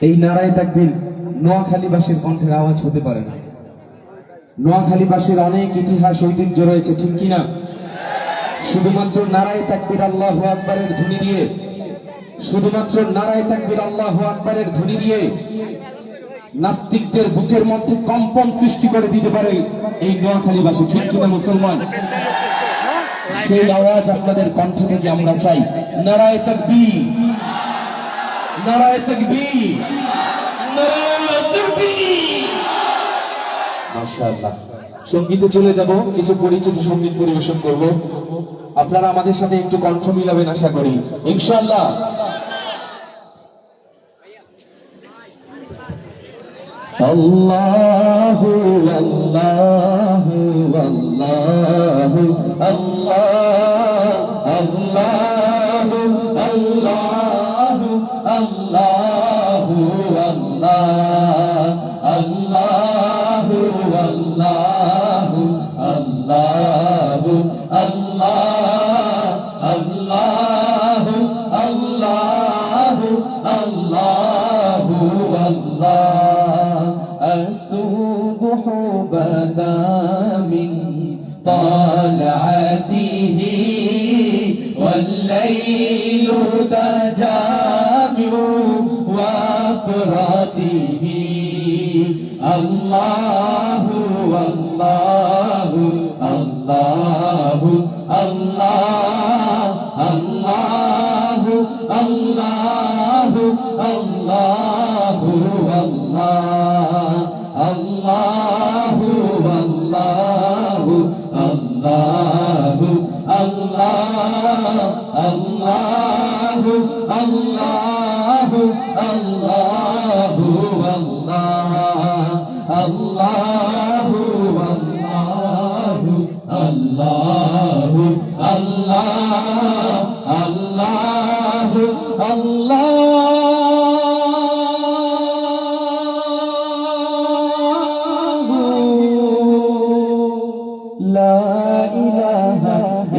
এই নারায়ে তাকবীর নোয়াখালীবাসীর কণ্ঠের আওয়াজ হতে পারে না। নোয়াখালীবাসীর অনেক ইতিহাস ঐতিহ্য রয়েছে, ঠিক কিনা? শুধুমাত্র নারায়ে তাকবীর আল্লাহু আকবারের ধ্বনি দিয়ে, শুধুমাত্র নারায়ে তাকবীর আল্লাহু আকবারের ধ্বনি দিয়ে নাস্তিকদের বুকের মধ্যে কম্পন সৃষ্টি করে দিতে পারে এই নোয়াখালীবাসী, ঠিক কিনা মুসলমান? সেই আওয়াজ আপনাদের কণ্ঠ থেকে আমরা চাই। নারায়ে তাকবীর, নারায়ে তাকবীর, নারায়ে তাকবীর। মাশাআল্লাহ। সঙ্গীতে চলে যাব, কিছু পরিচিত সঙ্গীত পরিবেশন করব। আপনারা আমাদের সাথে একটু কণ্ঠ মিলাবেন আশা করি, ইনশাআল্লাহ। আল্লাহু আল্লাহু আল্লাহু আল্লাহ আল্লাহু আল্লাহু আল্লাহু আল্লাহ আল্লাহু আল্লাহু আল্লাহু আল্লাহ আল্লাহু আল্লাহু আল্লাহু আল্লাহ। الصبح بدا من طلعته والليل دجى من وفرته الله والله الله الله الله الله الله الله الله والله الله الله الله الله الله والله الله والله الله الله الله لا إله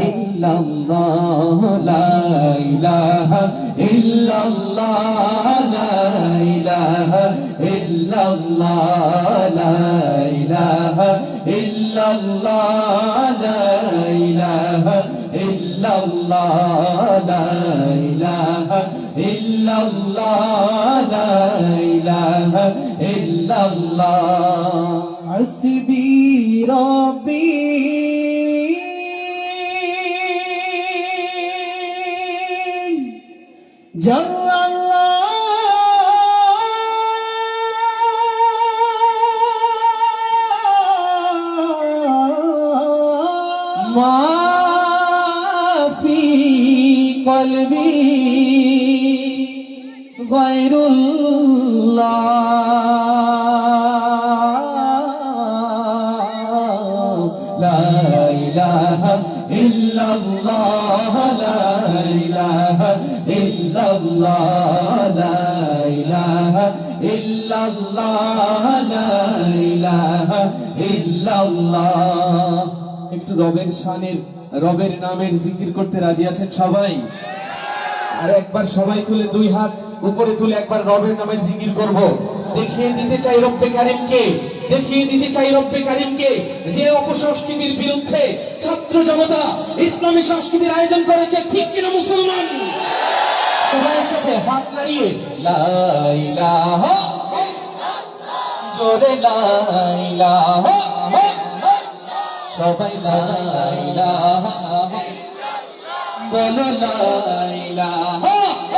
إلا الله لا إله إلا الله لا إله إلا الله لا إله إلا الله لا إله إلا الله لا إله إلا الله لا إله إلا الله حسبي ربي جل الله ما في قلبي غير الله لا إله إلا الله لا إله إلا الله لا إله إلا الله لا إله إلا الله। একটু রবের শানের, রবের নামের জিকির করতে রাজি আছেন সবাই? আর একবার সবাই তুলে দুই হাত উপরে তুলে একবার রবের নামের জিকির করব। দেখিয়ে দিতে চাই রব্বে কারিমকে, দেখিয়ে দিতে চাই রব্বে কারিমকে যে অপসংস্কৃতির বিরুদ্ধে ছাত্র জনতা ইসলামী সংস্কৃতির আয়োজন করেছে, ঠিক কিনা মুসলমান? সবাই সাথে হাত নাড়িয়ে লা ইলাহা ইল্লাল্লাহ, জোরে লা ইলাহা ইল্লাল্লাহ, সবাই লা ইলাহা ইল্লাল্লাহ, বলো লা ইলাহা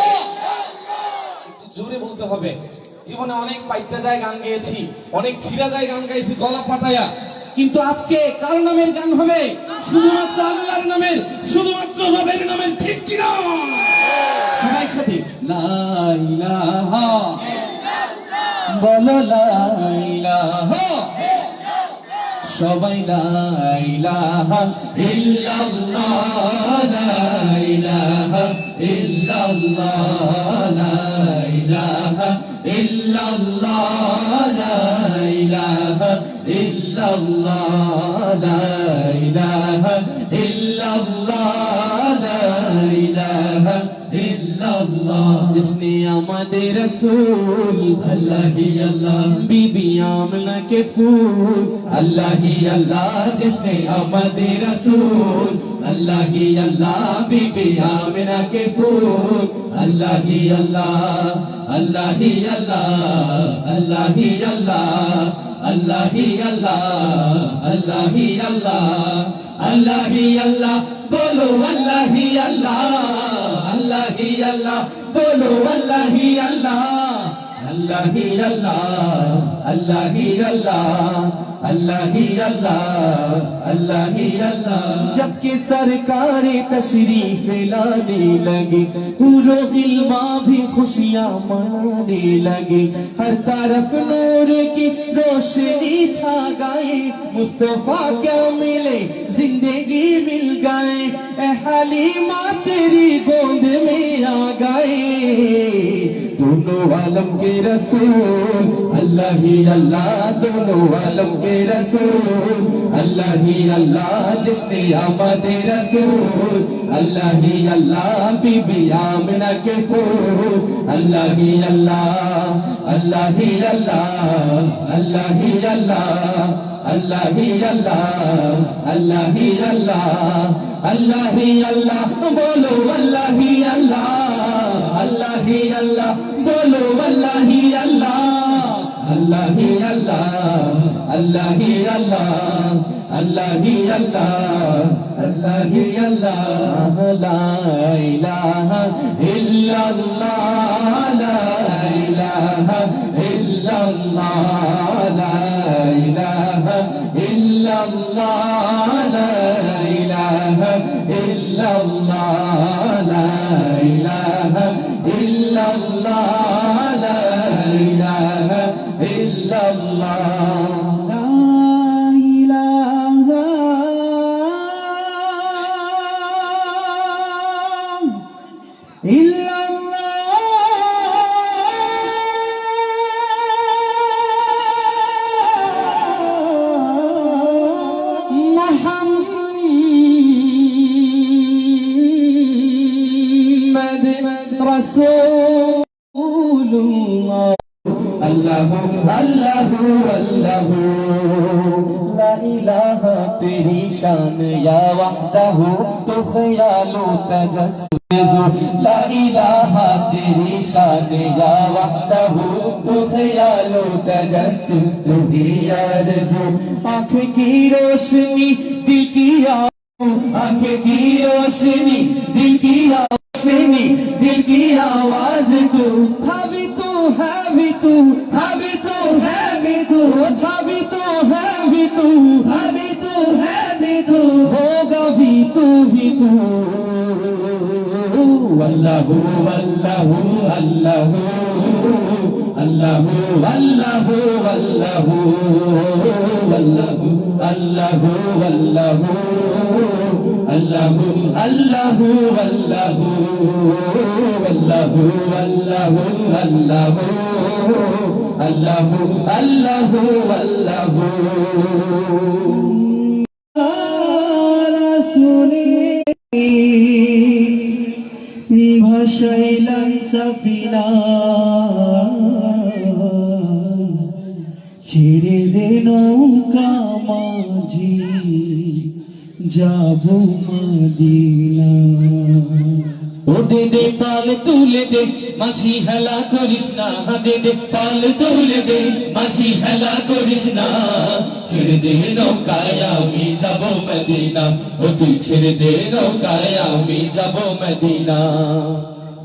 ইল্লাল্লাহ। একটু জোরে বলতে হবে। জীবনে অনেক পাইটা যায় গান গেয়েছি, অনেক ছিড়া যায় গান গাইছি গলা ফাটায়া, কিন্তু আজকে কার নামের গান হবে? শুধুমাত্র আল্লাহর নামের, শুধুমাত্র রবের নামের, ঠিক কিনা? সবাই একসাথে লা ইলাহা ইল্লাল্লাহ, বলো লা ইলাহা ইল্লাল্লাহ, সবাই লা ইলাহা ইল্লাল্লাহ লা ইলাহা ইল্লাল্লাহ লা ইলাহা ইল্লাল্লাহ লা ইলাহা ইল্লাল্লাহ লা ইলাহা ইল্লাল্লাহ লা ইলাহা ইল্লাল্লাহ। जिसने आमदे रसूल अल्लाह ही अल्लाह बीबी आमना के फूल अल्लाह ही अल्लाह जिसने आमदे रसूल अल्लाह ही अल्लाह बीबी आमना के फूल अल्लाह ही अल्लाह अल्लाह ही अल्लाह अल्लाह ही अल्लाह अल्लाह ही अल्लाह अल्लाह ही अल्लाह अल्लाह ही अल्लाह बोलो अल्लाह ही अल्लाह अल्लाह ही अल्लाह बोलो अल्लाह ही अल्लाह अल्लाह ही अल्लाह अल्लाह ही अल्लाह अल्लाह ही अल्लाह अल्लाह ही अल्लाह जबकि सरकार तशरीफ लाने लगी पूरो गिलमा भी खुशियां मनाने लगी हर तरफ नूर की रोशनी छा गई मुस्तफा क्या मिले जिंदगी मिल गए ए हलीमा तेरी गोद में आ गए दोनों आलम के रसूल अल्लाह ही अल्लाह दोनों आलम के रसूल अल्लाह ही अल्लाह जिसने आमदे रसूल अल्लाह ही अल्लाह बीबी आमना के फूल अल्लाह ही अल्लाह अल्लाह ही अल्लाह अल्लाह ही अल्लाह अल्लाह ही अल्लाह अल्लाह ही अल्लाह अल्लाह ही अल्लाह बोलो अल्लाह ही अल्लाह अल्लाह ही अल्लाह बोलो अल्लाह ही अल्लाह अल्लाह ही अल्लाह अल्लाह ही अल्लाह अल्लाह ही अल्लाह अल्लाह ही अल्लाह ला इलाहा इल्लल्लाह ला इलाहा इल्लल्लाह ला इलाहा इल्लल्लाह ला इलाहा इल्लल्लाह ला इलाहा इल्लल्लाह ला इलाहा इल्लल्लाह ला इलाहा रसूलुल्लाह अल्लाहु अल्लाहु अल्लाहु ला इलाहा तेरी शान या वहदहु तो ख्यालो तजस्सुस ला इलाहा तेरी शान या वहदहु तो ख्यालो तजस्सुस तू ही आरज़ू आँख की रोशनी दिल की आँख की रोशनी दिल की रोशनी दिल की आवाज तू था भी तू है भी तू था भी तू है भी तू था भी तू है भी तू था भी तू है भी तू होगा भी तू ही तू अल्लाहु अल्लाहु अल्लाहु अल्लाहु अल्लाहु अल्लाहु अल्लाहु अल्लाहु अल्लाहु अल्लाहु अल्लाहु अल्लाहु अल्लाहु अल्लाहु अल्लाहु अल्लाहु अल्लाहु रसूली ভাসাইলাম সাফিনা ছেড়ে দে নৌকা মাঝি যাবো মদিনা ও দে দে পাল তুলে দে মাঝি হেলা করিস না দে দে পাল তুলে দে মাঝি হেলা করিস না ছেড়ে দে নৌকায় আমি যাব মদিনা ও তুই ছেড়ে দে নৌকায় আমি যাব মদিনা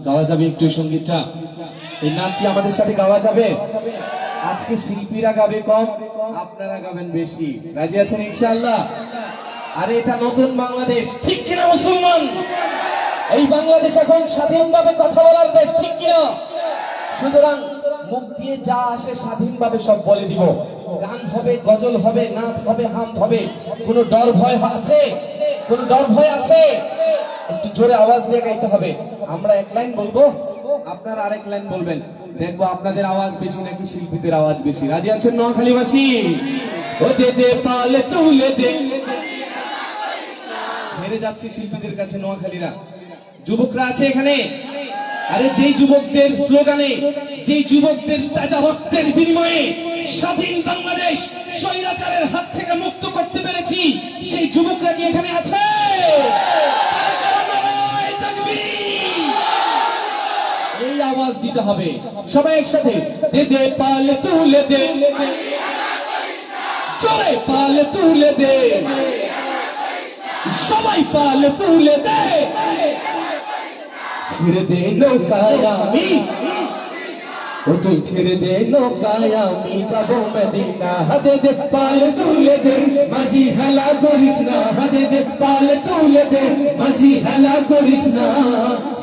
গাওয়া যাবে একটু সঙ্গীতটা এই নামটি আমাদের সাথে গাওয়া যাবে আজকে শিল্পীরা গাবে কম আপনারা গাবেন বেশি রাজি আছেন ইনশাআল্লাহ আরে এটা নতুন বাংলাদেশ ঠিক কিনা মুসলমান এই বাংলাদেশ এখন স্বাধীনভাবে কথা বলার দেশ ঠিক কিনা সুতরাং মুখ দিয়ে যা আসে স্বাধীনভাবে সব বলে দিব গান হবে গজল হবে নাচ হবে হামদ হবে কোনো ডর ভয় আছে কোনো ডর ভয় আছে একটু জোরে আওয়াজ দিয়ে গাইতে হবে আমরা এক লাইন বলবো আপনারা আরেক লাইন বলবেন দেখবো আপনাদের আওয়াজ বেশি নাকি শিল্পীদের আওয়াজ বেশি রাজি আছেন নোয়াখালীবাসী ও দে দে পালে তুলে দে হেরে যাচ্ছে শিল্পীদের কাছে নোয়াখালীরা যুবকরা আছে এখানে আরে যেই যুবকদের স্লোগানে, যেই যুবকদের তাজা রক্তের বিনিময়ে স্বাধীন বাংলাদেশ স্বৈরাচারের হাত থেকে মুক্ত করতে পেরেছি, সেই যুবকরা কি এখানে আছে? এই আওয়াজ দিতে হবে সবাই একসাথে, দে দে পাল তুলে দে, চলে পাল তুলে দে, সবাই পাল তুলে দে, ছেড়ে দে নৌকায় আমি, ও তুই ছেড়ে দে নৌকায় আমি যাবো মদিনা, দে দে পাল তুলে দে, মাঝি হেলা করিস না, দে দে পাল তুলে দে, মাঝি হেলা করিস না,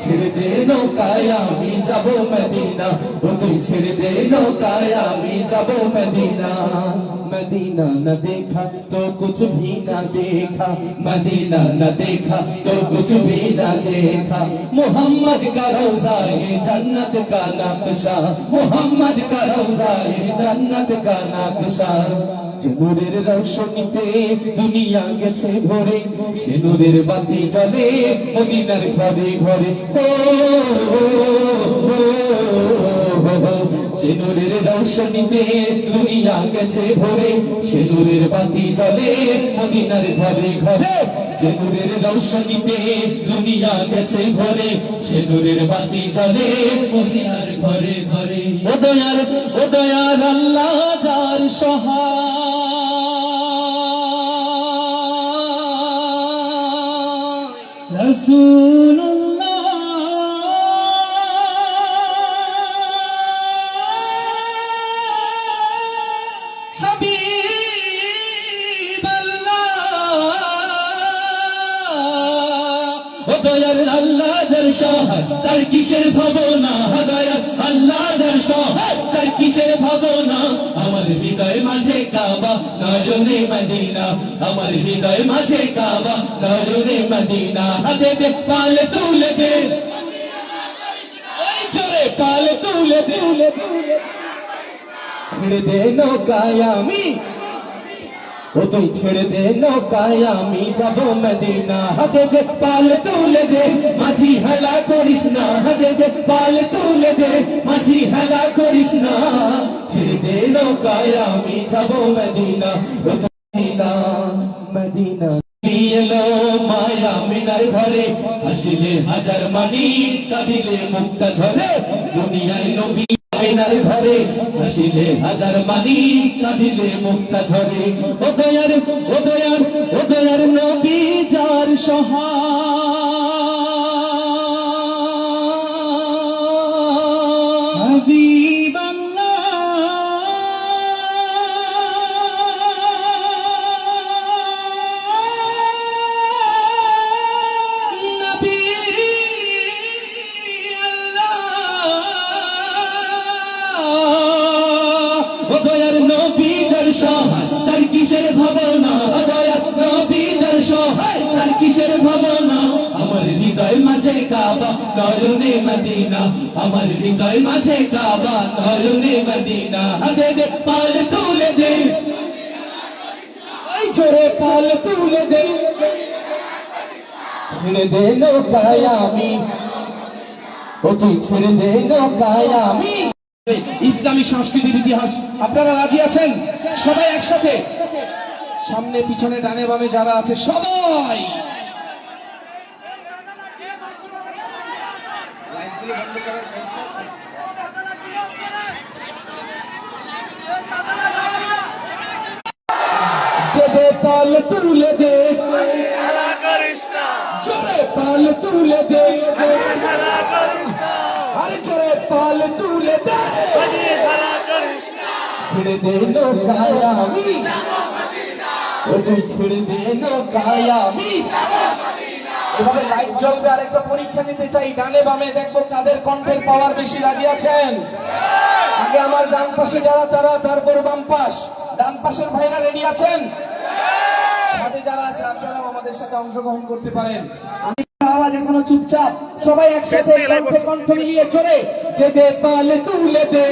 ছেড়ে দে নৌকায় আমি যাবো মদিনা, ও তুই ছেড়ে দে নৌকায় আমি যাবো মদিনা। मदीना न देखा तो कुछ भी न देखा, मदीना न देखा तो कुछ भी न देखा, मोहम्मद का रोज़ा है जन्नत का नक्शा, मोहम्मद का रोज़ा है जन्नत का नक्शा, যে নূরের রৌশনীতে দুনিয়া গেছে ভরে, সে নূরের বাতি জ্বলে মদিনার ঘরে ঘরে, যে নূরের রৌশনীতে দুনিয়া গেছে ভরে, সে নূরের বাতি জ্বলে মদিনার ঘরে ঘরে, যে নূরের রৌশনীতে দুনিয়া গেছে ভরে, সে নূরের বাতি জ্বলে মদিনার ঘরে ঘরে। ও দয়ার আল্লাহ যার সহায়, রাসূলুল্লাহ হাবিবাল্লাহ, ও দয়ার আল্লাহ যার সহায় তার কিসের ভাবনা, দয়ার আল্লাহ যার সহায় তার কিসের ভাবনা, আমার হৃদয় মাঝে কাবা নয়নে মদিনা, আমার হৃদয় মাঝে কাবা নয়নে মদিনা, দে দে পাল তুলে দে, ওই জোরে পাল তুলে দে, ছেড়ে দে নৌকায় আমি, ও তুই ছেড়ে দে নৌকায় আমি যাবো মদিনা, দে দে পাল তুলে দে, মাঝি হেলা করিস না, দে দে পাল তুলে দে, মাঝি হেলা করিস না, ছেড়ে দে নৌকায় আমি যাবো মদিনা, ও মদিনা মদিনা। এলো মায়া মিনার ঘরে, হাসিলে হাজার মানি, কাঁদিলে মুক্তা ঝরে, দুনিয়ায় নবী মিনার ঘরে, হাসিলে হাজার মানি, কাঁদিলে মুক্তা ঝরে, ও দয়ার নবী যার সহায়, হাবিবাল্লাহ নবী আল্লাহ, ও দয়ার নবী যার সহায় তার কিসের ভাবনা, দয়ার নবী যার সহায় তার কিসের ভাবনা, আমার হৃদয় মাঝে কাবা নয়নে মদিনা, আমার হৃদয় মাঝে কাবা নয়নে মদিনা, দে দে পাল তুলে দে, ওই জোরে পাল তুলে দে, ছেড়ে দে নৌকায় আমি, ও তুই ছেড়ে দে নৌকায় আমি। ইসলামিক সংস্কৃতির ইতিহাস, আপনারা রাজি আছেন? সবাই একসাথে, সামনে পিছনে ডানে বামে যারা আছে সবাই, দে দে পাল তুলে দে, জোরে পাল তুলে দে, আরে জোরে পাল তুলে দে, ছেড়ে দে নৌকায় আমি, ও তুই ছেড়ে দে নৌকায় আমি। এভাবে লাইট জ্বলবে, আরেকটা পরীক্ষা নিতে চাই, ডানে বামে দেখবো কাদের কণ্ঠের পাওয়ার বেশি। রাজি আছেন? আগে আমার ডান পাশে যারা তারা, তারপর বাম পাশ, ডান পাশের ভাইরা রেডি আছেন? সাথে যারা আছে আপনারাও আমাদের সাথে অংশগ্রহণ করতে পারেন। আমি আওয়াজ এখনো চুপচাপ, সবাই একসাথে কণ্ঠে কণ্ঠ মিলিয়ে জোরে, দে দে পাল তুলে দে,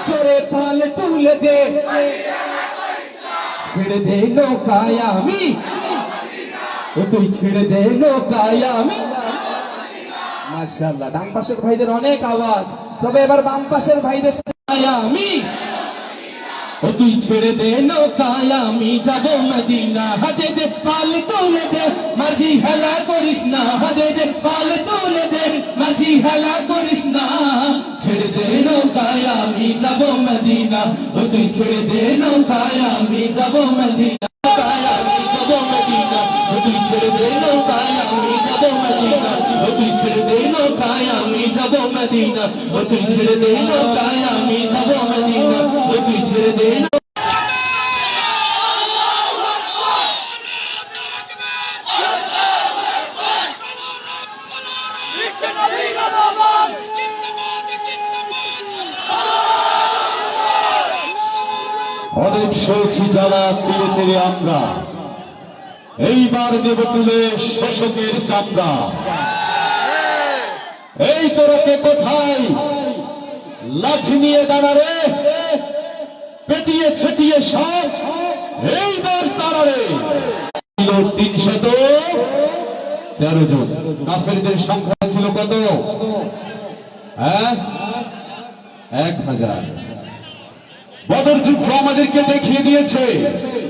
জোরে পাল তুলে দে, ছেড়ে দে নৌকায় আমি, ও তুই ছেড়ে দে নৌকায় আমি। মাশাআল্লাহ, ডান পাশের ভাইদের অনেক আওয়াজ। তবে এবার বাম পাশের ভাইদের সাথে আমি ও তুই ছেড়ে দে নৌকায় আমি যাব মদিনা, হাতে দে পাল তুলে দে মাঝি হেলা করিস না, হাতে দে পাল তুলে দে মাঝি হেলা করিস না, ছেড়ে দে নৌকায় আমি যাব মদিনা, ও তুই ছেড়ে দে নৌকায় আমি যাব মদিনা, নৌকায় আমি যাব মদিনা, ও তুই ছেড়ে দে নৌকায় আমি যাব মদিনা, ও তুই ছেড়ে দে নৌকায় আমি যাব মদিনা, ও তুই ছেড়ে দে নৌকায় আমি যাব মদিনা, ও তুই ছেড়ে দে। অনেক সয়েছি যারা তীরে তীরে আমরা, এইবার দেব তুলে শোষকের চামড়া। এই তোরাকে কোথায় লাঠি নিয়ে দাঁড়ারে, পেটিয়ে ছেটিয়ে সব এইবার তাড়ারে। 313 জন কাফেরদের সংখ্যা ছিল কত? 1000। বদর যুদ্ধ আমাদেরকে দেখিয়ে দিয়েছে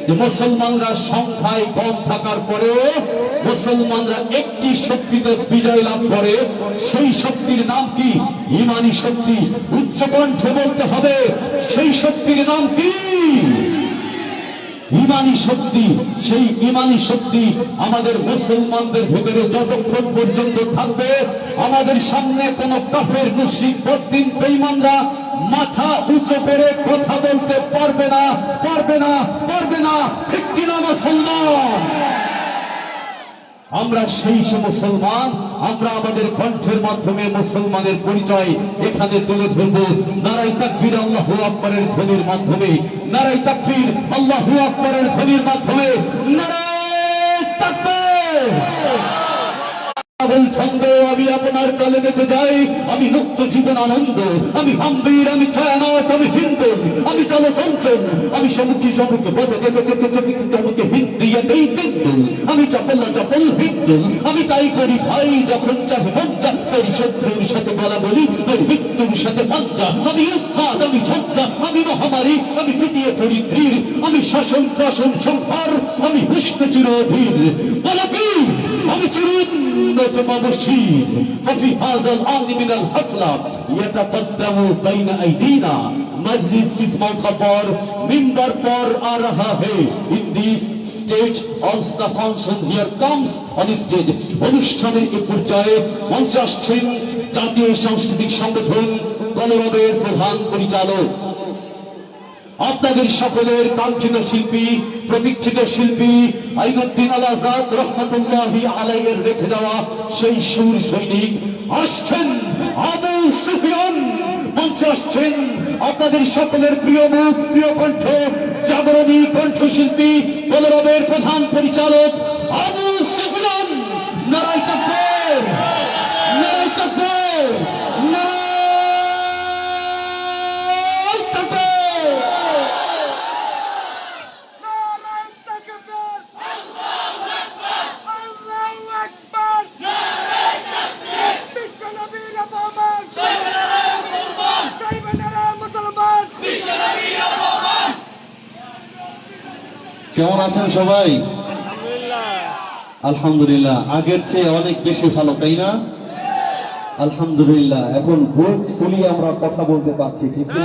যে মুসলমানরা সংখ্যায় কম থাকার পরেও মুসলমানরা একটি শক্তিতে বিজয় লাভ করে। সেই শক্তির নাম কি? ঈমানী শক্তি। উচ্চকণ্ঠে বলতে হবে, সেই শক্তির নাম কি? ঈমানী শক্তি। সেই ঈমানী শক্তি আমাদের মুসলমানদের ভিতরে যতক্ষণ পর্যন্ত থাকবে, আমাদের সামনে কোন কাফের মুশরিক বদ্দিন বেঈমানরা মাথা উঁচু করে কথা বলতে পারবে না, পারবে না, পারবে না। ঠিক কিনা মুসলমান? আমরা সেই মুসলমান, আমরা আমাদের কণ্ঠের মাধ্যমে মুসলমানের পরিচয় এখানে তুলে ধরব। নারায়ে তাকবীর আল্লাহু আকবারের ধ্বনির মাধ্যমে, নারায়ে তাকবীর আল্লাহু আকবারের ধ্বনির মাধ্যমে, নারায়ে তাকবীর। ছন্দ আমি আপনার কালে বেঁচে যাই, আমি মুক্ত জীবন আনন্দ, আমি হাম্বির, আমি ছায়ানট, আমি হিন্দু, আমি চলো চঞ্চল, আমি সমুখী সমুখী বলে চমুকে হিন্দিয়াতেই বিন্দু, আমি চপল চপল হিন্দু, আমি তাই করি ভাই যখন চাহে মঞ্জা, করি শত্রুর সাথে বলা বলি, করি মৃত্যুর সাথে মঞ্জা, আমি উৎপাদ, আমি ঝঞ্ঝা, আমি মহামারী, আমি তৃতীয় দরিদ্রীর, আমি শাসন শাসন সংহার, আমি হুষ্ট চিরধীর। বলো কি? আমি চিরোন্নত মবশির। ففي هذا الآن من الحفلة يتقدم بين أيدينا مجلس इस मौका पर मिंबर पर आ रहा है। In this stage also the function here comes on stage। অনুষ্ঠানের এই পর্যায়ে মঞ্চে আসছেন জাতীয় সাংস্কৃতিক সংগঠন কলরবের প্রধান পরিচালক, আপনাদের সকলের কাঙ্ক্ষিত শিল্পী, প্রতীক্ষিত শিল্পী আইনুদ্দিন আল আজাদ রহমতুল্লাহি আলাইহির রেখে যাওয়া সেই সুর সৈনিক আসছেন আবু সুফিয়ান। মঞ্চে আসছেন আপনাদের সকলের প্রিয় মুখ, প্রিয় কণ্ঠ, জাগরণী কণ্ঠশিল্পী কলরবের প্রধান পরিচালক আবু সুফিয়ান। নারায়ে তাকবীর, নারায়ে তাকবীর, কেমন আছেন সবাই? আলহামদুলিল্লাহ। আগের চেয়ে অনেক বেশি ভালো, তাই না? আলহামদুলিল্লাহ। এখন বুক ফুলিয়ে আমরা কথা বলতে পারছি, ঠিক না?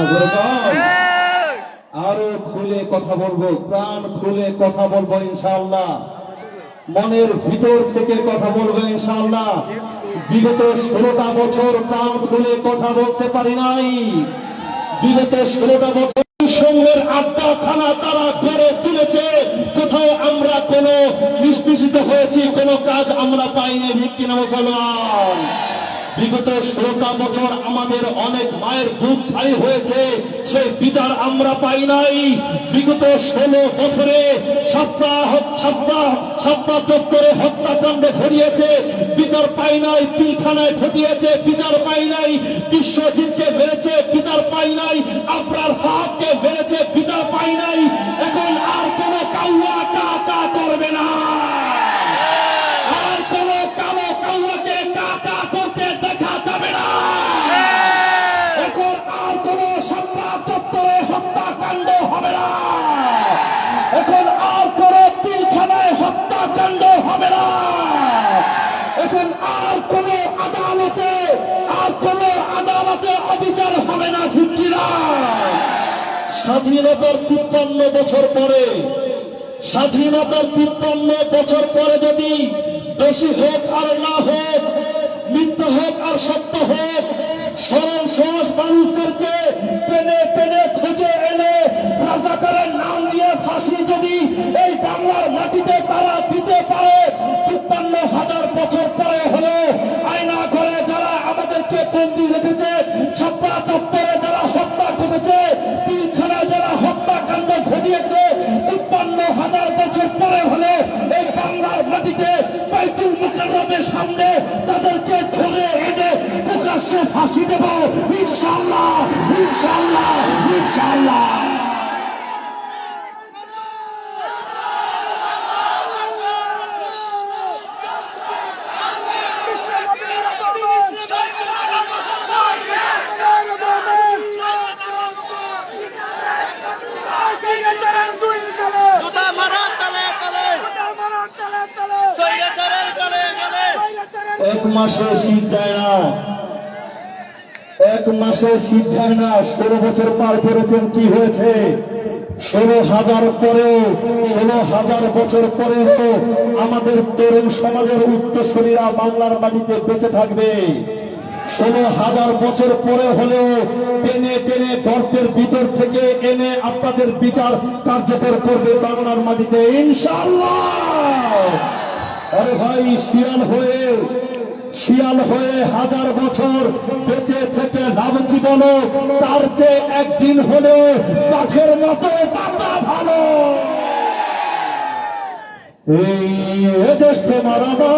আরো খুলে কথা বলবো, প্রাণ খুলে কথা বলবো ইনশাআল্লাহ, মনের ভিতর থেকে কথা বলবো ইনশাআল্লাহ। বিগত 16টা বছর প্রাণ খুলে কথা বলতে পারি নাই। বিগত 16টা বছর সঙ্গের আড্ডাখানা তারা গড়ে তুলেছে, কোথাও আমরা কোনো নিষ্পেষিত হয়েছি, কোনো কাজ আমরা পাইনি, ঠিক কিনা মুসলমান? বিগত 16টা বছর আমাদের অনেক মায়ের বুক খালি হয়েছে, সেই বিচার আমরা পাই নাই। বিগত 16 বছরে সাপ্তাহ চত্বরে হত্যাকাণ্ড ঘটিয়েছে, বিচার পাই নাই। পিলখানায় ঘটিয়েছে, বিচার পাই নাই। বিশ্বজিৎকে মেরেছে, বিচার পাই নাই। আবরার ফাহাদকে মেরেছে, বিচার পাই নাই। এখন আর কোনো কাউয়া কাকা করবে না, আর কোনো কালো কাউয়াকে কাকা করতে দেখা বলেন আর কোন আদালতে অবিচার হবে না, ঠিক কিনা? স্বাধীনতার 53 বছর পরে, স্বাধীনতার 53 বছর পরে যদি দোষী হোক আর না হোক, মিথ্যা হোক আর সত্য হোক, সরল সহজ মানুষদেরকে টেনে টেনে খুঁজে এনে রাজাকারের নাম দিয়ে ফাঁসি যদি এই বাংলার মাটিতে তারা দিতে পারে, 53,000 বছর পরে হলো আয়না ঘরে যারা আমাদেরকে বন্দী রেখেছে, ছাপ্পা চত্বরে যারা হত্যা করেছে, পিলখানায় যারা হত্যাকাণ্ড ঘটিয়েছে, 53,000 বছর পরে হলে এই বাংলার মাটিতে বাইতুল মুকাররমের সামনে তাদেরকে ধরে এনে প্রকাশ্যে ফাঁসি দেব, ইনশাআল্লাহ, ইনশাআল্লাহ, ইনশাআল্লাহ। এক মাসে শীত যায় না, এক মাসে শীত যায় না। 16 বছর পার করেছেন, কি হয়েছে? 16,000 পরেও, 16,000 বছর পরেও আমাদের তরুণ সমাজের উত্তরসূরিরা বাংলার মাটিতে বেঁচে থাকবে। 16,000 বছর পরে হলেও টেনে টেনে গর্তের ভিতর থেকে এনে আপনাদের বিচার কার্যকর করবে বাংলার মাটিতে, ইনশাআল্লাহ। আরে ভাই, শিয়াল হয়ে 1000 বছর বেঁচে থেকে লাভ কি বলো? তার চেয়ে একদিন হলেও বাঘের মতো বাঁচা ভালো। এই দেশ তোমার আমার,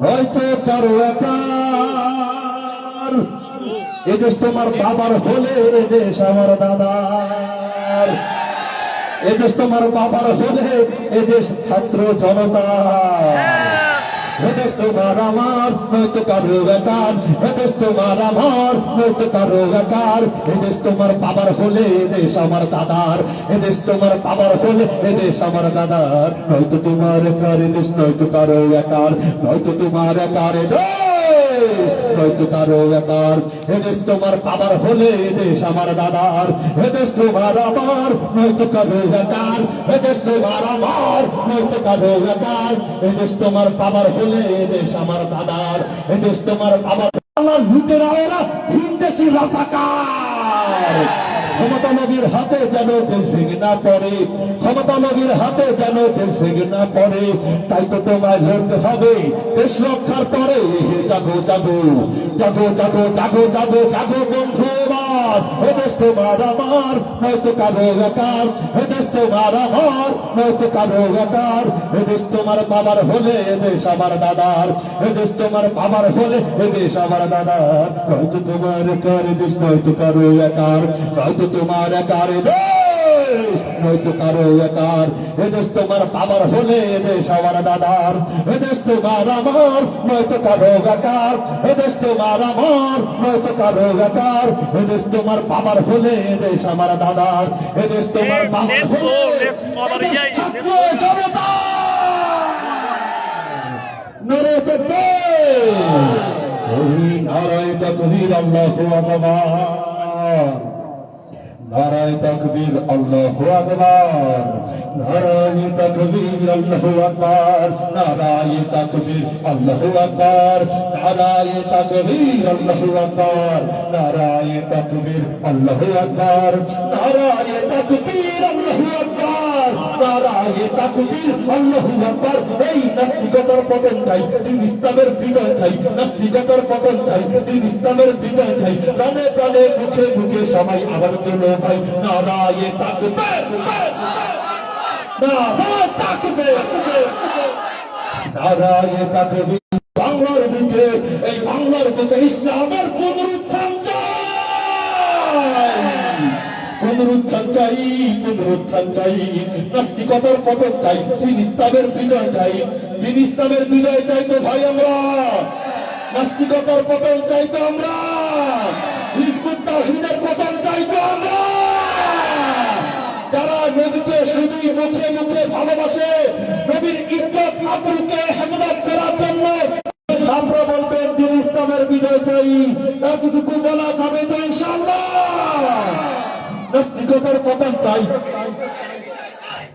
হয়তো কারো একার। এদেশ তোমার বাবার হলে এদেশ আমার দাদার। এদেশ তোমার বাবার হলে এদেশ ছাত্র জনতা। এদেশ তোমার আমার, নয়তো কারো বেকার। এদেশ তোমার আমার, নয়তো কারো বেকার। এদেশ তোমার বাবার হলে এদেশ আমার দাদার। এদেশ তোমার বাবার হলে এদেশ আমার দাদার। নয়তো তোমার একার এদেশ, নয়তো কারো বেকার। নয়তো তোমার একার এদেশ, নয়তো কারো বেকার। এদেশ তোমার বাবার হলে এদেশ আমার দাদার। এদেশ তোমার আমার, নয়তো কারো বেকার। এদেশ তোমার আমার, নয়তো কারো বেকার। এদেশ তোমার বাবার হলে এদেশ আমার দাদার। এদেশ তোমার বাবার লুটেরা ওরা ভিনদেশি রাজাকার। ক্ষমতা নবীর হাতে যেন দেশ ভেঙে না পড়ে, ক্ষমতা নবীর হাতে যেন দেশ ভেঙে না পড়ে। তাই তো তোমায় লড়তে হবে দেশ রক্ষার তরে। জাগো জাগো জাগো জাগো জাগো জাগো জাগো বন্ধু এবার। এদেশ তোমার আমার, নয়তো কারো বেকার। এদেশ তোমার আমার, নয়তো কারো বেকার। এদেশ তোমার বাবার হলে এদেশ আমার দাদার। এদেশ তোমার বাবার হলে এদেশ আমার দাদার। নয়তো তোমার একার এদেশ, নয়তো কারো বেকার। নয়তো তোমার একার এদেশ, নয়তো কারো বেকার। এদেশ তোমার বাবার হলে এদেশ আমার দাদার। এদেশ তোমার আমার, নয়তো কারো বেকার। এদেশ তোমার আমার, নয়তো কারো বেকার। এদেশ তোমার বাবার হলে এদেশ আমার দাদার। এদেশ তোমার বাবার হলে এদেশ ছাত্র জনতা। নারে তাকবীর, ওই নারায়ে তাকবীর, আল্লাহু আকবার। নারায়ে তাকবীর, আল্লাহু আকবার। নারায়ে তাকবীর, আল্লাহু আকবার। নারায়ে তাকবীর, আল্লাহু আকবার। নারায়ে তাকবীর, আল্লাহু আকবার। নারায়ে তাকবীর, আল্লাহু আকবার। নারায়ে তাকবীর, আল্লাহু আকবার। নারায়ে তাকবীর, আল্লাহু আকবার। এই নাস্তিকতার পতন চাই, দিন ইসলামের বিজয় চাই। নাস্তিকতার পতন চাই, দিন ইসলামের বিজয় চাই। প্রাণে প্রাণে মুখে মুখে সবাই আবার তোলো ভাই, নারায়ে তাকবীর, নারায়ে তাকবীর, নারায়ে তাকবীর। বাংলার বুকে, এই বাংলার বুকে ইসলামের পুনরুত্থান চাই, পুনরুত্থান চাই, পুনরুত্থান চাই। নাস্তিকতার পতন চাই, দিন ইসলামের বিজয় চাই। দিন ইসলামের বিজয় চাই তো ভাই আমরা, নাস্তিকতার পতন চাই তো আমরা, হিজবুত তাওহীদের পতন চাই তো আমরা। যারা নবীকে শুধুই মুখে মুখে ভালোবাসে, নবীর ইজ্জত আবুকে হেফাজত করার জন্য আমরা বলবেন দিন ইসলামের বিজয় চাই, এতটুকু বলা যাবে তো ইনশাআল্লাহ। নাস্তিকতার পতন চাই,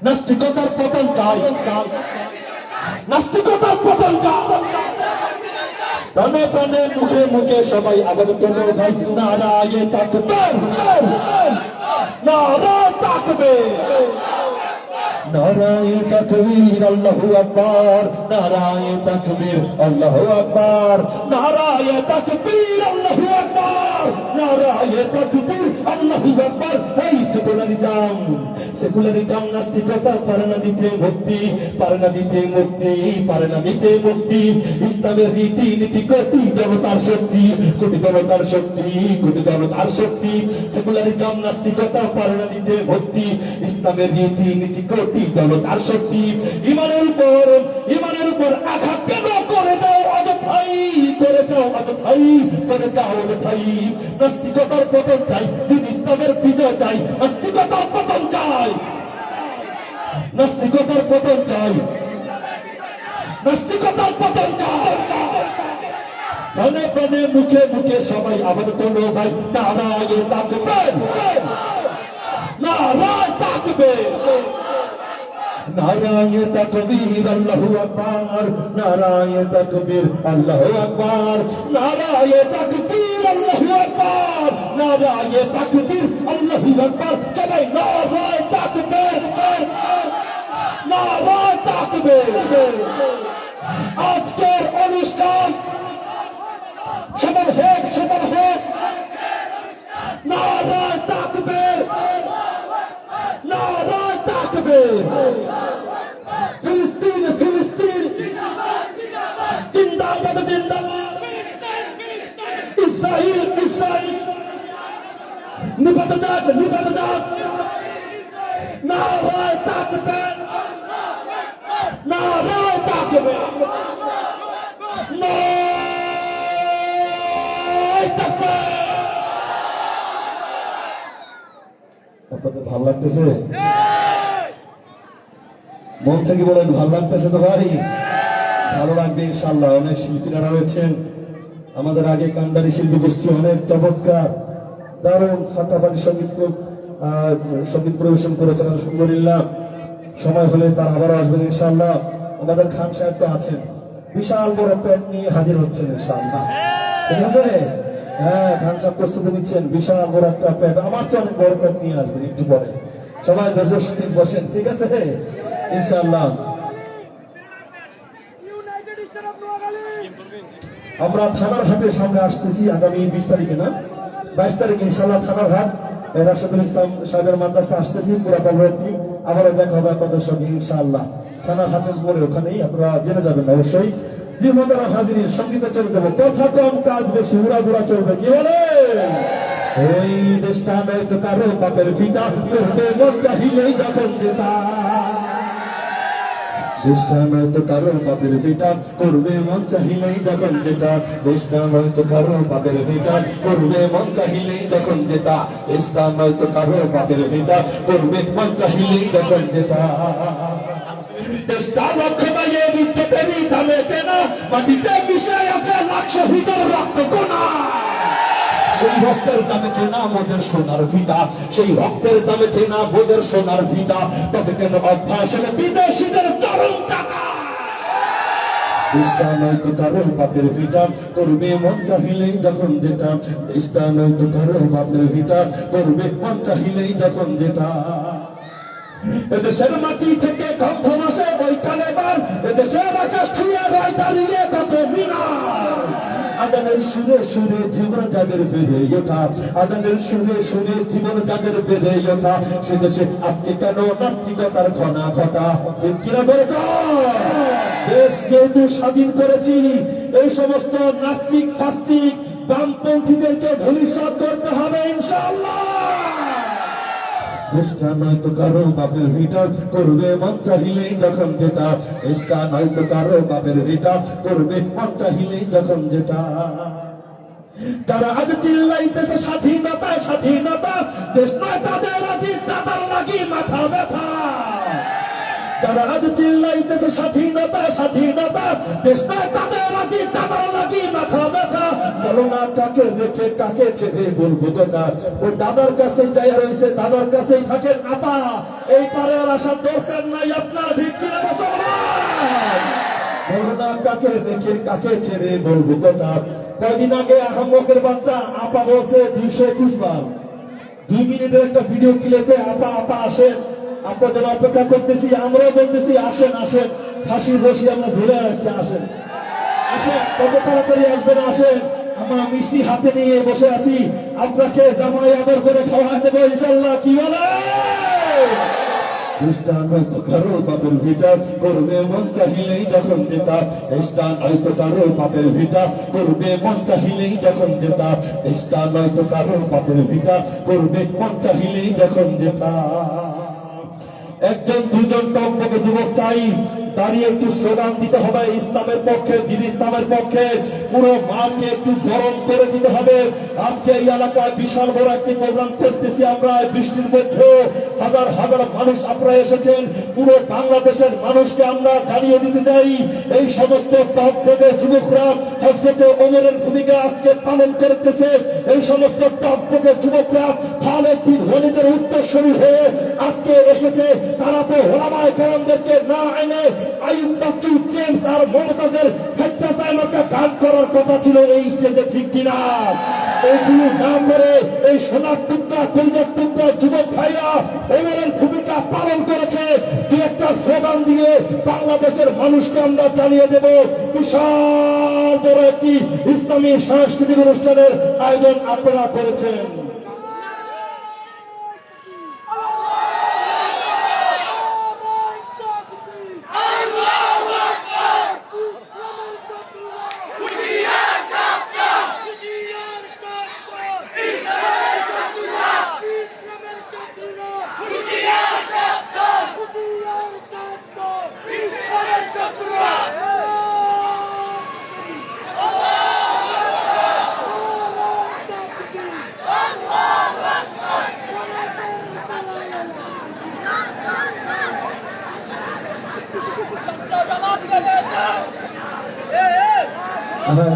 নাস্তিকতার পতন চাই, নাস্তিকতার পতন চাই। প্রাণে প্রাণে মুখে মুখে সবাই আবার তোলো ভাই নারায়ে তাকবীর, নারায়ে তাকবীর, নারায়ে তাকবীর, আল্লাহু আকবার, নারায়ে তাকবীর, আল্লাহু আকবার, নারায়ে তাকবীর, আল্লাহু আকবার, নারায়ে তাকবীর, আল্লাহু আকবার। এই সেকুলারিজম, সেকুলারিজম নাস্তিকতা পারে না দিতে মুক্তি, পারে না দিতে মুক্তি, পারে না দিতে মুক্তি। ইসলামের রীতি নীতি কোটি জনতার শক্তি, কোটি জনতার শক্তি, কোটি জনতার শক্তি। সেকুলারিজম নাস্তিকতা পারে না দিতে মুক্তি, ইসলামের রীতি নীতি কোটি জনতার শক্তি। ইমানের উপর আঘাত কেন করে যাও অযথাই, করে যাও অযথাই, করে যাও অযথাই। নাস্তিকতার পতন চাই, দিন ইসলামের বিজয় চাই, নাস্তিকতার পতন চাই, নাস্তিকতার পতন চাই, নাস্তিকতার পতন চাই। প্রাণে প্রাণে মুখে মুখে সবাই আবার তোলো ভাই নারায়ে তাকবীর, নারায়ে তাকবীর, নারায়ে তাকবীর, আল্লাহু আকবার, নারায়ে তাকবীর, আল্লাহু আকবার, নারায়ে তাকবীর, আল্লাহু আকবার, নারায়ে তাকবীর, আল্লাহু আকবার। সবাই নারায়ে তাকবীর, নারায়ে তাকবীর। আজকের অনুষ্ঠান সবার হোক, সবার হোক, নারায়ে তাকবীর, নারায়ে তাকবীর। ফিলিস্তিন, ফিলিস্তিন জিন্দাবাদ, জিন্দাবাদ। ইসরাইল, ইসরাইল নিপাত যাক, নিপাত যাক। নারায়ে তাকবীর, নারায়ে তাকবীর, নারায়ে তাকবীর। আপনাদের ভালো লাগতেছে? মন থেকে বলেন ভালো লাগতেছে তো ভাই? ভালো লাগবে ইনশাআল্লাহ। অনেক শিল্পীরা রয়েছেন আমাদের আগে, কান্ডারি শিল্পী গোষ্ঠী অনেক চমৎকার দারুণ ফাটাফাটি সঙ্গীত পরিবেশন করেছেন, আলহামদুলিল্লাহ। সময় হলে তার আবারও আসবেন ইনশাআল্লাহ। আমাদের খান সাহেব তো আছেন, বিশাল বড় প্যান্ট নিয়ে হাজির হচ্ছেন ইনশাআল্লাহ, ঠিক আছে? হ্যাঁ, খান সাহেব প্রস্তুতি নিচ্ছেন, বিশাল বড় একটা প্যান্ট, আমার চেয়ে অনেক বড় প্যান্ট নিয়ে আসবেন একটু পরে। সবাই দর্শক সঙ্গীত বসেন, ঠিক আছে ইনশাআল্লাহ। আমরা থানার হাটের সামনে আসতেছি আগামী 20 তারিখে, না 22 তারিখে ইনশাআল্লাহ থানার হাট, রাশেদুল ইসলাম সাহেবের মাদ্রাসা আসতেছি, পুরা পরিবার টিম। আবারও দেখা হবে আপনাদের সঙ্গে ইনশাআল্লাহ থানার হাটের পরে, ওখানেই আপনারা জেনে যাবেন অবশ্যই। যে মোহতারাম হাজিরিন, সঙ্গীতে চলে যাবো, কথা কম কাজ বেশি, উড়াদুরা চলবে, কি বলে? এই দেশটা নয়তো কারো বাপের ভিটা, করবে মন চাহিলেই যখন যেটা। দেশটা নয়তো কারো বাপের ভিটা, করবে মন চাহিলেই যখন যেটা। দেশটা নয়তো কারো বাপের ভিটা, করবে মন চাহিলেই যখন যেটা। দেশটা নয়তো কারো বাপের ভিটা, করবে মন চাহিলেই যখন যেটা। দেশটা লক্ষ বাইয়ে নিচ্ছে তেরি দামে কেনা, মাটিতে মিশায় আছে লাখ শহীদের রক্ত কোনা। সেই রক্তের দামে কেনা মোদের সোনার ভিটা, সেই রক্তের দামে কেনা মোদের সোনার ভিটা। তবে কেন অভ্যাস হলো বিদেশিদের চরম টাকা। দেশটা নয়তো কারো বাপের ভিটা, করবে মন চাহিলেই যখন যেটা। দেশটা নয়তো কারো বাপের ভিটা, করবে মন চাহিলেই যখন যেটা। এদেশের মাটি থেকে গন্ধ মাসে বৈকালে বার, এদেশের আকাশ ছুঁয়ে রয় দাঁড়িয়ে কত মিনার। আদানের সুরে সুরে জীবন যাদের বেড়ে ওঠা, আদানের সুরে সুরে জীবন যাদের বেড়ে ওঠা। সে দেশে আজকে কেন নাস্তিকতার ঘনা ঘটা, কিনা দরকার? দেশ যেহেতু স্বাধীন করেছি, এই সমস্ত নাস্তিক ফাস্তিক বামপন্থীদেরকে ধূলিসাৎ করতে হবে ইনশাআল্লাহ। দেশটা নয়তো কারো বাপের ভিটা, করবে মন চাহিলেই যখন যেটা। দেশটা নয়তো কারো বাপের ভিটা, করবে মন চাহিলেই যখন যেটা। যারা আজ চিল্লাইতেছে স্বাধীনতা স্বাধীনতা, দেশ নয় তাদের আজি তাদের লাগি মাথা ব্যথা। যারা আজ চিল্লাইতেছে স্বাধীনতা স্বাধীনতা, দেশটা তাদের আজি তাদের লাগি মাথা ব্যথা। বলো না কাকে রেখে কাকে ছেড়ে বলবো কথা, ওই দাদার কাছেই যাই রয়েছে, দাদার কাছেই থাকেন আপা। এই পারে আর আসার দরকার নাই আপনার, ঠিক কিনা মুসলমান? বলো না কাকে রেখে কাকে ছেড়ে বলবো কথা। কয়দিন আগে আহম্মকের বাচ্চা আপা বলছে 221 বার। 2 মিনিটের একটা ভিডিও ক্লিপে আপা আপা আসেন, আপনার জন্য অপেক্ষা করতেছি। আমরাও বলতেছি আসেন আসেন, ফাঁসির বসি আমরা ঝুলে রাখছি, আসেন আসেন, কত তাড়াতাড়ি আসবেন আসেন। আমরা মিষ্টি হাতে নিয়ে বসে আছি, আপনাকে জামাই আদর করে খাওয়া দেবো ইনশাল্লাহ। কি বলে খ্রিস্টান হয়তো কারো বাপের ভিটা করবে মন চাহিলেই যখন যেটা, খ্রিস্টান হয়তো কারো বাপের ভিটা করবে মন চাহিলেই যখন যেটা, খ্রিস্টান হয়তো কারো বাপের ভিটা করবে মন চাহিলেই যখন যেটা। একজন দুজন টকবকে যুবক চাই, দাঁড়িয়ে একটু স্লোগান দিতে হবে ইসলামের পক্ষে, দিন ইসলামের পক্ষে। পুরো মাঠকে একটু গরম করে দিতে হবে। আজকে এই এলাকায় বিশাল বড় একটি প্রোগ্রাম করতেছি আমরা, বৃষ্টির মধ্যে হাজার হাজার মানুষ আপনারা এসেছেন। পুরো বাংলাদেশের মানুষকে আমরা জানিয়ে দিতে চাই, এই সমস্ত টকবকে যুবকরা হযরতে ওমরের ভূমিকা আজকে পালন করতেছে। এই সমস্ত টকবকে যুবকরা খালেদ বিন ওয়ালিদের উত্তরসূরি হয়ে আজকে এসেছে। তারা তো ওলামায়ে কেরামদেরকে না এনে আইয়ুব বাচ্চু, জেমস আর মমতাজের ফেট্টাসাইমারকে গান করার কথা ছিল এই স্টেজে, ঠিক কিনা? এইগুলো না করে এই সোনার টুকরা কলিজার টুকরা যুবক ভাইরা ওমরের ভূমিকা পালন করেছে। দু একটা স্লোগান দিয়ে বাংলাদেশের মানুষকে আমরা জানিয়ে দেব বিশাল বড় একটি ইসলামী সাংস্কৃতিক অনুষ্ঠানের আয়োজন আপনারা করেছেন।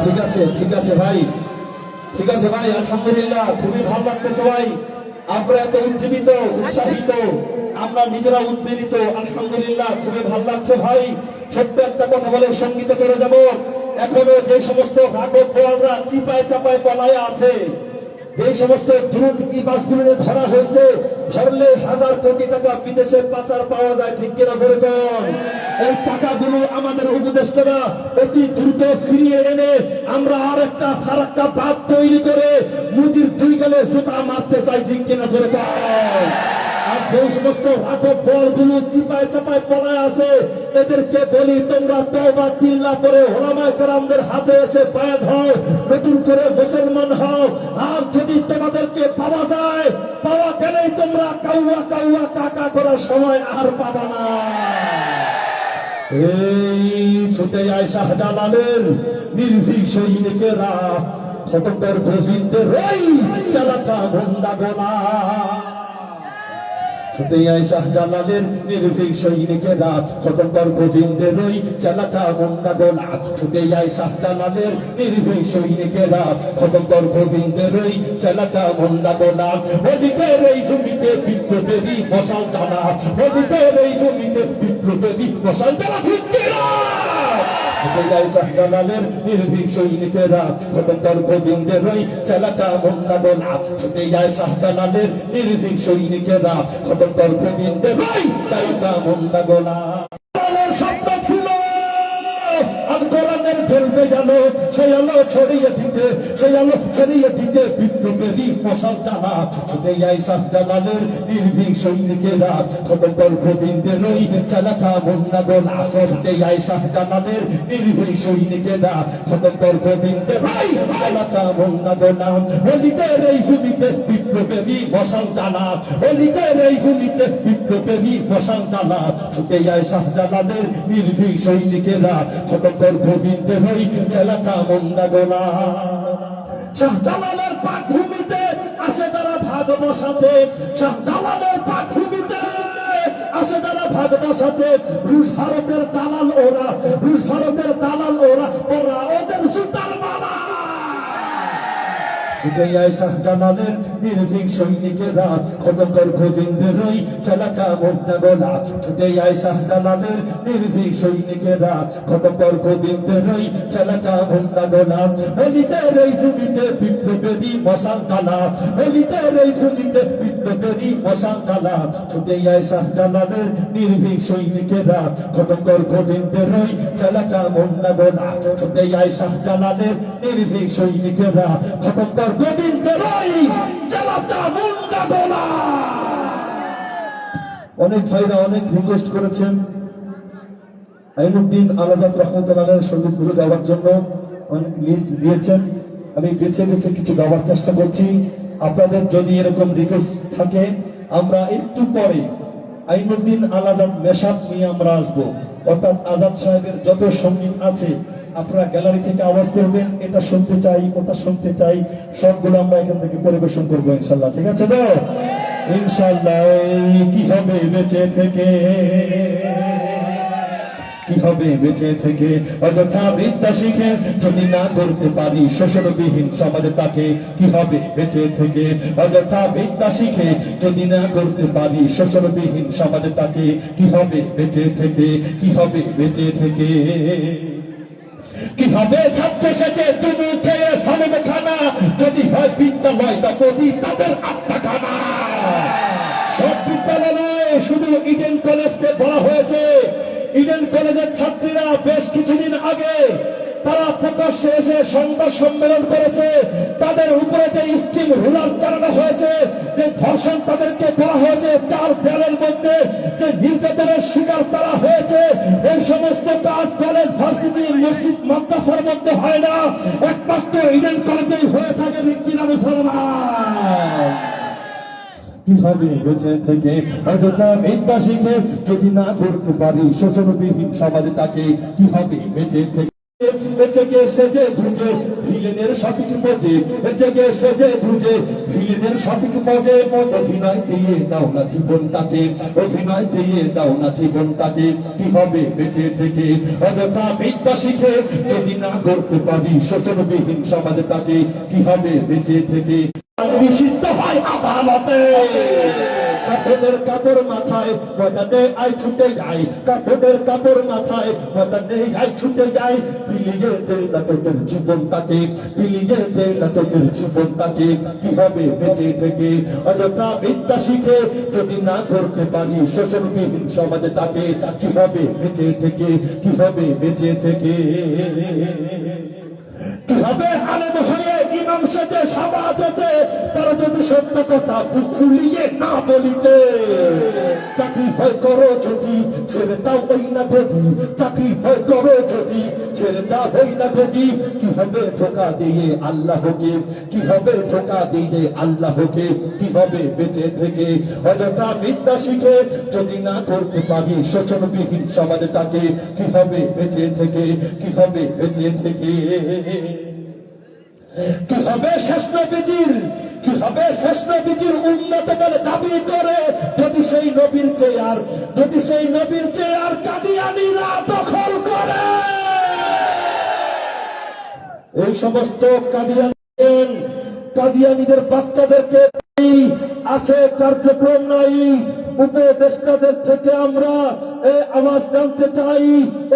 ঠিক আছে ঠিক আছে ভাই, ঠিক আছে ভাই, আলহামদুলিল্লাহ খুবই ভালো লাগতেছে ভাই। আপনারা এত উজ্জীবিত উৎসাহিত, আমরা নিজেরা উদ্বেলিত, আলহামদুলিল্লাহ খুবই ভালো লাগছে ভাই। ছোট্ট একটা কথা বলে সঙ্গীতে চলে যাব। এখনো যে সমস্ত রাঘব বোয়ালরা চিপায় চাপায় পলায় আছে, যে সমস্ত দুর্নীতি বাসগুলো ধরা হয়েছে, ধরলে হাজার কোটি টাকা বিদেশে পাচার পাওয়া যায়, ঠিক কিনা বলবেন? এই টাকাগুলো আমাদের উপদেষ্টারা অতি দ্রুত ফিরিয়ে এনে আমরা আর একটা ফারাক্কা বাঁধ তৈরি করে মুদির 2 গালে জুতা মারতে চাই, ঠিক কিনা বলবেন? আর যে সমস্ত রাঘব বোয়ালগুলো চিপায় চাপায় পলায় আছে, এদেরকে বলি তোমরা তওবা তিল্লা করে ওলামায়ে কেরামদের হাতে এসে বায়াত হও, নতুন করে মুসলমান হও। আর যদি তোমাদেরকে পাওয়া যায়, পাওয়া গেলেই তোমরা কাউয়া কাউয়া কাকা করার সময় আর পাবা না। এই ছুটে যায় শাহজালালের নির্ভীক সৈনিকেরা, খতমদার গোবিন্দের ওই চালাতা মুন্ডা গোলা। ছুটে যায় শাহজালালের নির্ভীক সৈনিকেরা, খতমদার গোবিন্দের ওই চালাতা মুন্ডা গোলা। ছুটে যায় শাহজালালের নির্ভীক সৈনিকেরা, খতমদার গোবিন্দের ওই চালাতা মুন্ডা গোলা। ওদিকের এই জমিতে বিপ্লবেরই মশাল জ্বালা, ওদিকের এই জমিতে বিপ্লবেরই মশাল জ্বালা, ঠিক কিনা? ছুটে যায় শাহজালালের নির্ভীক সৈনিকেরা, খতমদার গোবিন্দের ওই চালাতা মুন্ডা গোলা। ছুটে যায় শাহজালালের নির্ভীক সৈনিকেরা, খতমদার গোবিন্দের ওই চালাতা মুন্ডা গোলা। স্বপ্ন ছিল কোরআনের জ্বলবে গেল, সেই আলো ছড়িয়ে দিতে, সেই আলো ছড়িয়ে দিতে বিপ্লবেরই মশাল জ্বালা। ছুটে যায় শাহজালালের নির্ভীক সৈনিকেরা, খতমদার গোবিন্দের ওই চালাতা মুন্ডা গোলা। ছুটে যায় শাহজালালের নির্ভীক সৈনিকেরা, খতমদার গোবিন্দের ওই চালাতা মুন্ডা গোলা। অলিদের এই ভূমিতে বিপ্লবেরই মশাল জ্বালা, অলিদের এই ভূমিতে বিপ্লবেরই মশাল জ্বালা। ছুটে যায় শাহজালালের নির্ভীক সৈনিকেরা, খতমদার গোবিন্দের ওই চালাতা মুন্ডা গোলা। শাহজালালের পাকভূমিতে আসে তারা ভাগ বসাতে, শাহজালালের পাকভূমিতে দেশে যারা ভাগ বসাতে, রুশ ভারতের দালাল ওরা, রুশ ভারতের দালাল ওরা, ওরা ওদের জুতার মালা। ছুটেয়ায় শাহজালালের নির্ভীক সৈনিকেরা, খন্দকার গোবিন্দের ওই চালাচা মুন্না গোলা। ছুটেয়ায় শাহজালালের নির্ভীক সৈনিকেরা, খন্দকার গোবিন্দের ওই চালাচা মুন্না গোলা। অলিদের এই ভূমিতে বিপ্লবেরই মশাল জ্বালা, অলিদের এই ভূমিতে বিপ্লবেরই মশাল জ্বালা। ছুটেয়ায় শাহজালালের নির্ভীক সৈনিকেরা, খন্দকার গোবিন্দের ওই চালাচা মুন্না গোলা। ছুটেয়ায় শাহজালালের নির্ভীক সৈনিকেরা, খন্দকার গোবিন্দের ওই চালাচা মুন্না গোলা। অনেক ভাইরা অনেক রিকোয়েস্ট করেছেন আইনুদ্দিন আলাজাত রহমতুল্লাহের সঙ্গীতগুলো গাওয়ার জন্য, অনেক লিস্ট দিয়েছেন। আমি বেছে বেছে কিছু গাওয়ার চেষ্টা করছি। আপনাদের যদি এরকম রিকোয়েস্ট থাকে, আমরা একটু পরে আইনুদ্দিন আলাজাত মেশাপ নিয়ে আমরা আসবো। অর্থাৎ আজাদ সাহেবের যত সঙ্গীত আছে, আপনারা গ্যালারি থেকে আওয়াজ করবেন, এটা শুনতে চাই, ওটা শুনতে চাই, সবগুলো আমরা এখান থেকে পরিবেশন করবো ইনশাল্লাহ। ঠিক আছে তো? ইনশাল্লাহ। কি হবে বেঁচে থেকে, কি হবে বেঁচে থেকে, অযথা বিদ্যা শিখে যদি না করতে পারি শোষণবিহীন সমাজে তাকে। কি হবে বেঁচে থেকে, অযথা বিদ্যা শিখে যদি না করতে পারি শোষণবিহীন সমাজে তাকে। কি হবে বেঁচে থেকে, কি হবে বেঁচে থেকে। কি হবে ছাত্র সেজে তুমি খেয়ে সামনে খানা, যদি হয় বিদ্যালয় তপদি তাদের আত্মা খানা। সব বিদ্যালয় নয়, শুধু ইডেন কলেজকে বলা হয়েছে। ইডেন কলেজের ছাত্রীরা বেশ কিছুদিন আগে তারা প্রকাশ্যে এসে সংবাদ সম্মেলন করেছে। তাদের উপরে যে স্টিম রুলার চালানো হয়েছে, যে ধর্ষণ তাদেরকে করা হয়েছে, 4 দেয়ালের মধ্যে যে নির্যাতনের শিকার তারা হয়েছে, এই সমস্ত কাজ কলেজ, ভার্সিটি, মসজিদ, মাদ্রাসার মধ্যে হয় না, একমাত্র ইডেন কলেজেই হয়ে থাকে। কিনা মুসলমান? কি হবে বেঁচে থেকে, অযথা বিদ্যা শিখে যদি না করতে পারি শোষণবিহীন সমাজে তাকে। কি হবে বেঁচে থেকে, জেগে সেজে ধুজে ভিলেনের সঠিক মজে, জেগে সেজে ধুজে ভিলেনের সঠিক মজে। অভিনয় দিয়ে দাও না জীবনটাকে, অভিনয় দিয়ে দাও না জীবনটাকে। কি হবে বেঁচে থেকে, অযথা বিদ্যা শিখে যদি না করতে পারি শোষণবিহীন সমাজে তাকে। কি হবে বেঁচে থেকে, নিষিদ্ধ হয় আদালতে। কাফনের কাপড় মাথায় ময়দানে আই ছুটে যায়, কাফনের কাপড় মাথায় ময়দানে আই ছুটে যায়। বিলিয়ে দে না তোদের জীবনটাকে, বিলিয়ে দে না তোদের জীবনটাকে। কি হবে বেঁচে থেকে, অযথা বিদ্যা শিখে যদি না করতে পারি শোষণবিহীন সমাজে তাকে। কি হবে বেঁচে থেকে, কি হবে বেঁচে থেকে। কি হবে আলেম হয়ে ইমাম সেজে সমাজেতে, তারা যদি সত্য কথা বুক ফুলিয়ে না বলিতে। চাকরি হয় করো যদি ছেড়ে দাও ওই না গদি, চাকরি হয় করো যদি ছেড়ে দাও ওই না গদি। কি হবে ধোকা দিয়ে আল্লাহকে, কি হবে ধোকা দিয়ে আল্লাহকে। কি হবে বেঁচে থেকে, অযথা বিদ্যা শিখে যদি না করতে পারি শোষণবিহীন সমাজে তাকে। কি হবে বেঁচে থেকে, কি হবে বেঁচে থেকে। কি হবে শেষ নবীজির, কি হবে শেষ নবীজির উন্নত বলে দাবি করে, যদি সেই নবীর চেয়ার, যদি সেই নবীর চেয়ার কাদিয়ানীরা দখল করে। এই সমস্ত কাদিয়ানীদের বাচ্চাদেরকে আছে কার্যক্রম নাই। উপদেষ্টাদের থেকে আমরা এই আওয়াজ জানতে চাই,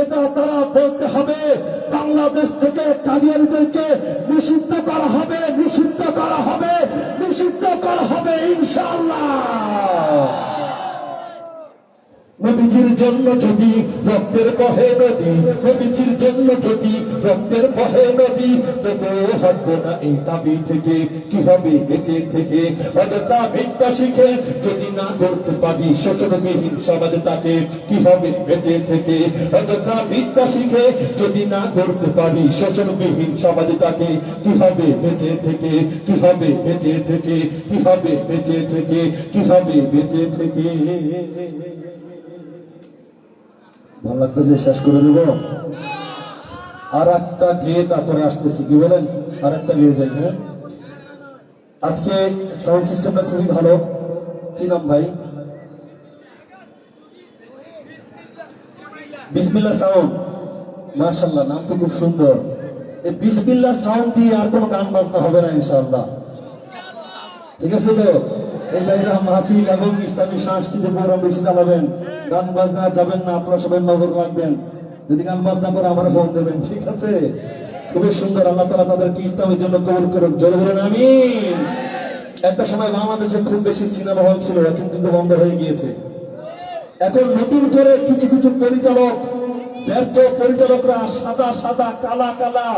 এটা তারা বলতে হবে। বাংলাদেশ থেকে কাদিয়ানীদেরকে নিষিদ্ধ করা হবে, নিষিদ্ধ করা হবে, নিষিদ্ধ করা হবে ইনশাআল্লাহ। নবীজির জন্য যদি রক্তের বহে নদী, নবীজির জন্য যদি রক্তের বহে নদী, তবুও হটব না এই দাবি থেকে। কি হবে বেঁচে থেকে, অযথা বিদ্যা শিখে যদি না করতে পারি শোষণবিহীন সমাজে তাকে। কি হবে বেঁচে থেকে, অযথা বিদ্যা শিখে যদি না করতে পারি শোষণবিহীন সমাজে তাকে। কি হবে বেঁচে থেকে, কি হবে বেঁচে থেকে, কি হবে বেঁচে থেকে, কি হবে বেঁচে থেকে। ভালো লাগতেছে, শেষ করে দেব। আর একটা গিয়ে তারপরে আসতেছি, কি বলেন? আর একটা গিয়ে যাই। হ্যাঁ, আজকে সাউন্ড সিস্টেমটা খুবই ভালো। কি নাম ভাই? বিসমিল্লাহ সাউন্ড, মাশাআল্লাহ, নাম তো খুব সুন্দর। এই বিসমিল্লাহ সাউন্ড দিয়ে আর কোনো গান বাজনা হবে না ইনশাআল্লাহ, ঠিক আছে তো? এই ভাইরা মাহফিল এবং ইসলামী সাংস্কৃতিক প্রোগ্রাম বেশি চালাবেন, গান বাজনা যাবেন না, আপনারা সবাই নজর রাখবেন। যদি গান বাজনা করে আমার ফোন দেবেন, ঠিক আছে? খুবই সুন্দর, আল্লাহ তাআলা তাদেরকে ইসলামের জন্য কবুল করুন, জোরে বলেন আমিন। একটা সময় বাংলাদেশে খুব বেশি সিনেমা হল ছিল, এখন কিন্তু বন্ধ হয়ে গিয়েছে। এখন নতুন করে কিছু কিছু পরিচালক, ব্যর্থ পরিচালকরা সাদা সাদা কালা কালা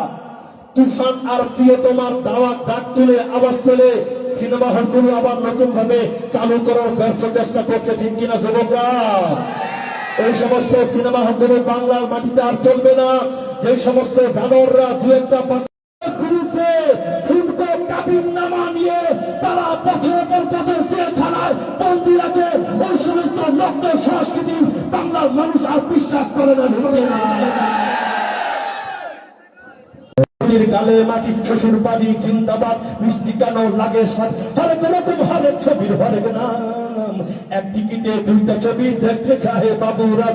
তুফান আর প্রিয়তমার দাওয়াত ডাক তুলে আওয়াজ তুলে সিনেমা হলগুলো আবার নতুন ভাবে চালু করার ব্যর্থ চেষ্টা করছে, ঠিক কিনা যুবকরা? এই সমস্ত সিনেমা হলগুলো বাংলার মাটিতে আর চলবে না। যে সমস্ত জানোয়াররা দু একটা বিরুদ্ধে কাবিননামা নিয়ে তারা বছরের পর বছর জেলখানায় বন্দী রাখে, ওই সমস্ত নগ্ন সংস্কৃতি বাংলার মানুষ আর বিশ্বাস করে না। গালে মাছি শ্বশুর বাড়ি জিন্দাবাদ, মিষ্টি কেন লাগে সাথ, হরেক রকম হরেক ছবির হরেক নাম। এক টিকিটে দুইটা ছবি দেখতে চাহে বাবুরা,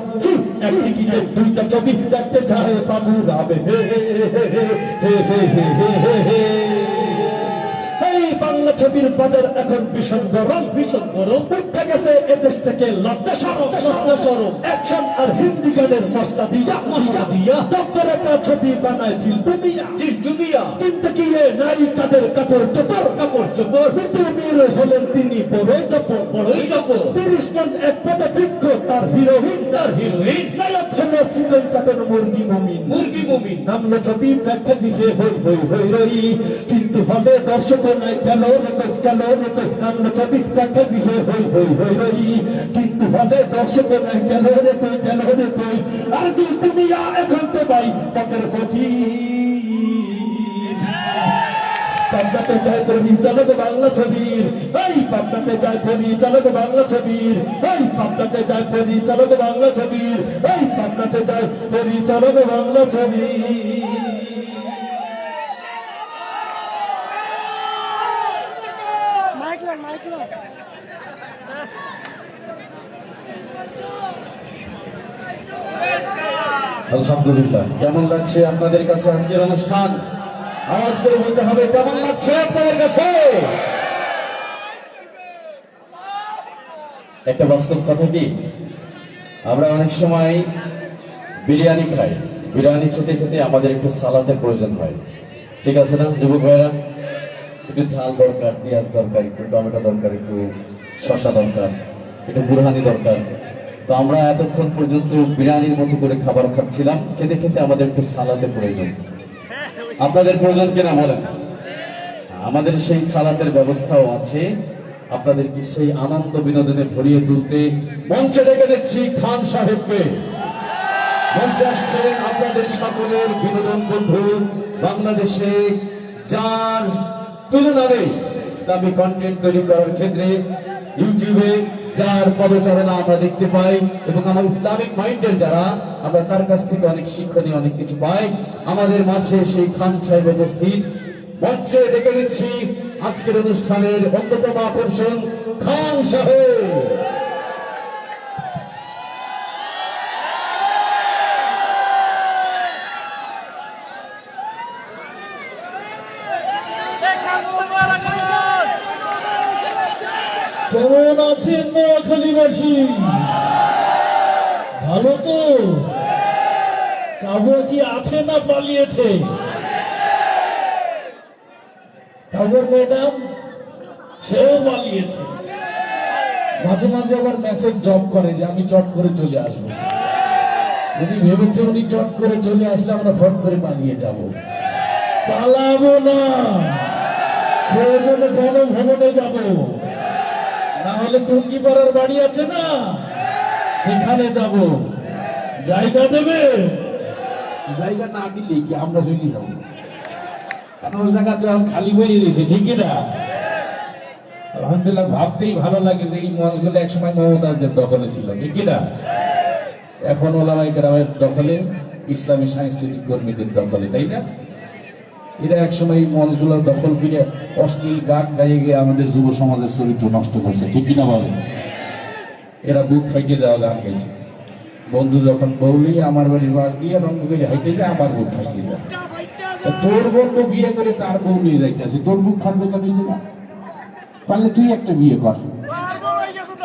এক টিকিটে দুইটা ছবি দেখতে চাহে বাবুরা। এই বাংলা ছবির বাজার এখন ভীষণ গরম, ভীষণ গরম। উঠে গেছে এদেশ থেকে লজ্জা শরম, অ্যাকশন আর হিন্দি গানের মশলা দিয়া তখন একটা ছবি বানায় ঝিলডুবিয়া। কিন্তু কি নায়িকাদের কাপড় চোপড় পৃথিবীর হলেন তিনি বড়ই চপর। 30 মন এক পদে বৃক্ষ তার হিরোইন নায়ক হলো চিকন চাকন মুরগি মমিন। নামলো ছবি ব্যাখ্যা দিতে হই রই, কিন্তু হলে দর্শক নাই গেল রে নামলো ছবি ব্যাখ্যা দিতে হই রই, কিন্তু হলে দর্শক নাই গেল রে কই। আর যে দুনিয়া এখন তো ভাই পকের ফকির। পাবনাতে যায় পরিচালক বাংলা ছবির, এই পাবনাতে যায় পরিচালক বাংলা ছবির, এই পাবনাতে যায় পরিচালক বাংলা ছবির, এই পাবনাতে যায় পরিচালক বাংলা ছবির। আলহামদুলিল্লাহ, কেমন লাগছে আপনাদের কাছে আজকের অনুষ্ঠান? আওয়াজ করে বলতে হবে, কেমন লাগছে আপনাদের কাছে? একটা বাস্তব কথা কি, আমরা অনেক সময় বিরিয়ানি খাই, বিরিয়ানি খেতে খেতে আমাদের একটু সালাতের প্রয়োজন হয়, ঠিক আছে না যুবক ভাইরা? একটু ঝাল দরকার, পেঁয়াজ দরকার, একটু টমেটো দরকার, একটু শসা দরকার, একটু বুরহানি দরকার। তো আমরা এতক্ষণ পর্যন্ত বিরিয়ানির মতো করে খাবার খাচ্ছিলাম, খেতে খেতে আমাদের একটু সালাতের প্রয়োজন। আপনাদের প্রয়োজন কিনা বলেন? আমাদের সেই সালাতের ব্যবস্থাও আছে। আপনাদেরকে সেই আনন্দ বিনোদনে ভরিয়ে তুলতে মঞ্চে ডেকে দিচ্ছি খান সাহেবকে। মঞ্চে আসছেন আপনাদের সকলের বিনোদন বন্ধু, বাংলাদেশে যার তুলনা নেই ইসলামিক কন্টেন্ট তৈরি করার ক্ষেত্রে, ইউটিউবে যার পদচারণা আমরা দেখতে পাই, এবং আমার ইসলামিক মাইন্ডের যারা, আমরা তার কাছ থেকে অনেক শিক্ষণীয় অনেক কিছু পাই। আমাদের মাঝে সেই খান সাহেব উপস্থিত। মঞ্চে ডেকে দিচ্ছি আজকের অনুষ্ঠানের অন্যতম আকর্ষণ খান সাহেব। কেমন আছেন নোয়াখালীবাসী? ভালো তো? কাবু কি আছে না পালিয়েছে? কাবুর ম্যাডাম সেও পালিয়েছে। মাঝে মাঝে আবার মেসেজ ড্রপ করে যে আমি চট করে চলে আসবো। উনি ভেবেছে উনি চট করে চলে আসলে আমরা ফট করে পালিয়ে যাব। পালাবো না, প্রয়োজনে গণভবনে যাব, না হলে টুঙ্গিপাড়ার বাড়ি আছে না, সেখানে যাব। জায়গা দেবে? জায়গা না দিলে কি আমরা চলে যাব? কারণ ওই জায়গা যখন খালি হয়ে গেছে, ঠিক না? আলহামদুলিল্লাহ, ভাবতেই ভালো লাগে যে এই মঞ্চগুলো একসময় মমতাজদের দখলে ছিল, ঠিক না? এখন ওলামায়ে কেরামের দখলে, ইসলামী সাংস্কৃতিক কর্মীদের দখলে, তাই না? এরা একসময় এই মঞ্চগুলো দখল করে অশ্লীল গান গাইয়ে গিয়ে আমাদের যুব সমাজের চরিত্র নষ্ট করছে, ঠিক কিনা বলেন? এরা বুক ফাইটে যাওয়া গান গাইছে, বন্ধু যখন বউলি আমার বাড়ির বাস দিয়ে রঙ করে হাইটে যায়, আমার বুক হাইটে যায়। তা তোর বন্ধু বিয়ে করে তার বউলি যাইতেছে, তোর বুক ফাটবে কেন না? তাহলে তুই একটা বিয়ে কর,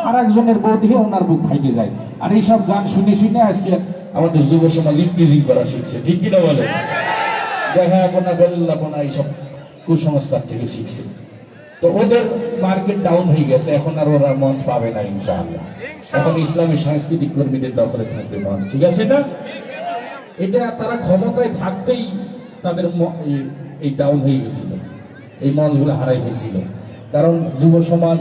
আর একজনের বউ দিয়ে ওনার বুক ফাইটে যায়। আর এইসব গান শুনে শুনে আজকে আমাদের যুব সমাজ ইফটিজিং করা শিখছে, ঠিক কিনা বলে? দেখা কোনা বেল্লাপনা এইসব কুসংস্কার থেকে শিখছে। তো ওদের মার্কেট ডাউন হয়ে গেছে, এখন আর ওরা মঞ্চ পাবে না ইনশাআল্লাহ। এখন ইসলামী সাংস্কৃতিক কর্মীদের দখলে থাকবে মঞ্চ, ঠিক আছে না? এটা তারা ক্ষমতায় থাকতেই তাদের এই ডাউন হয়ে গেছিল, এই মঞ্চগুলো হারাই ফেলছিল। কারণ যুব সমাজ,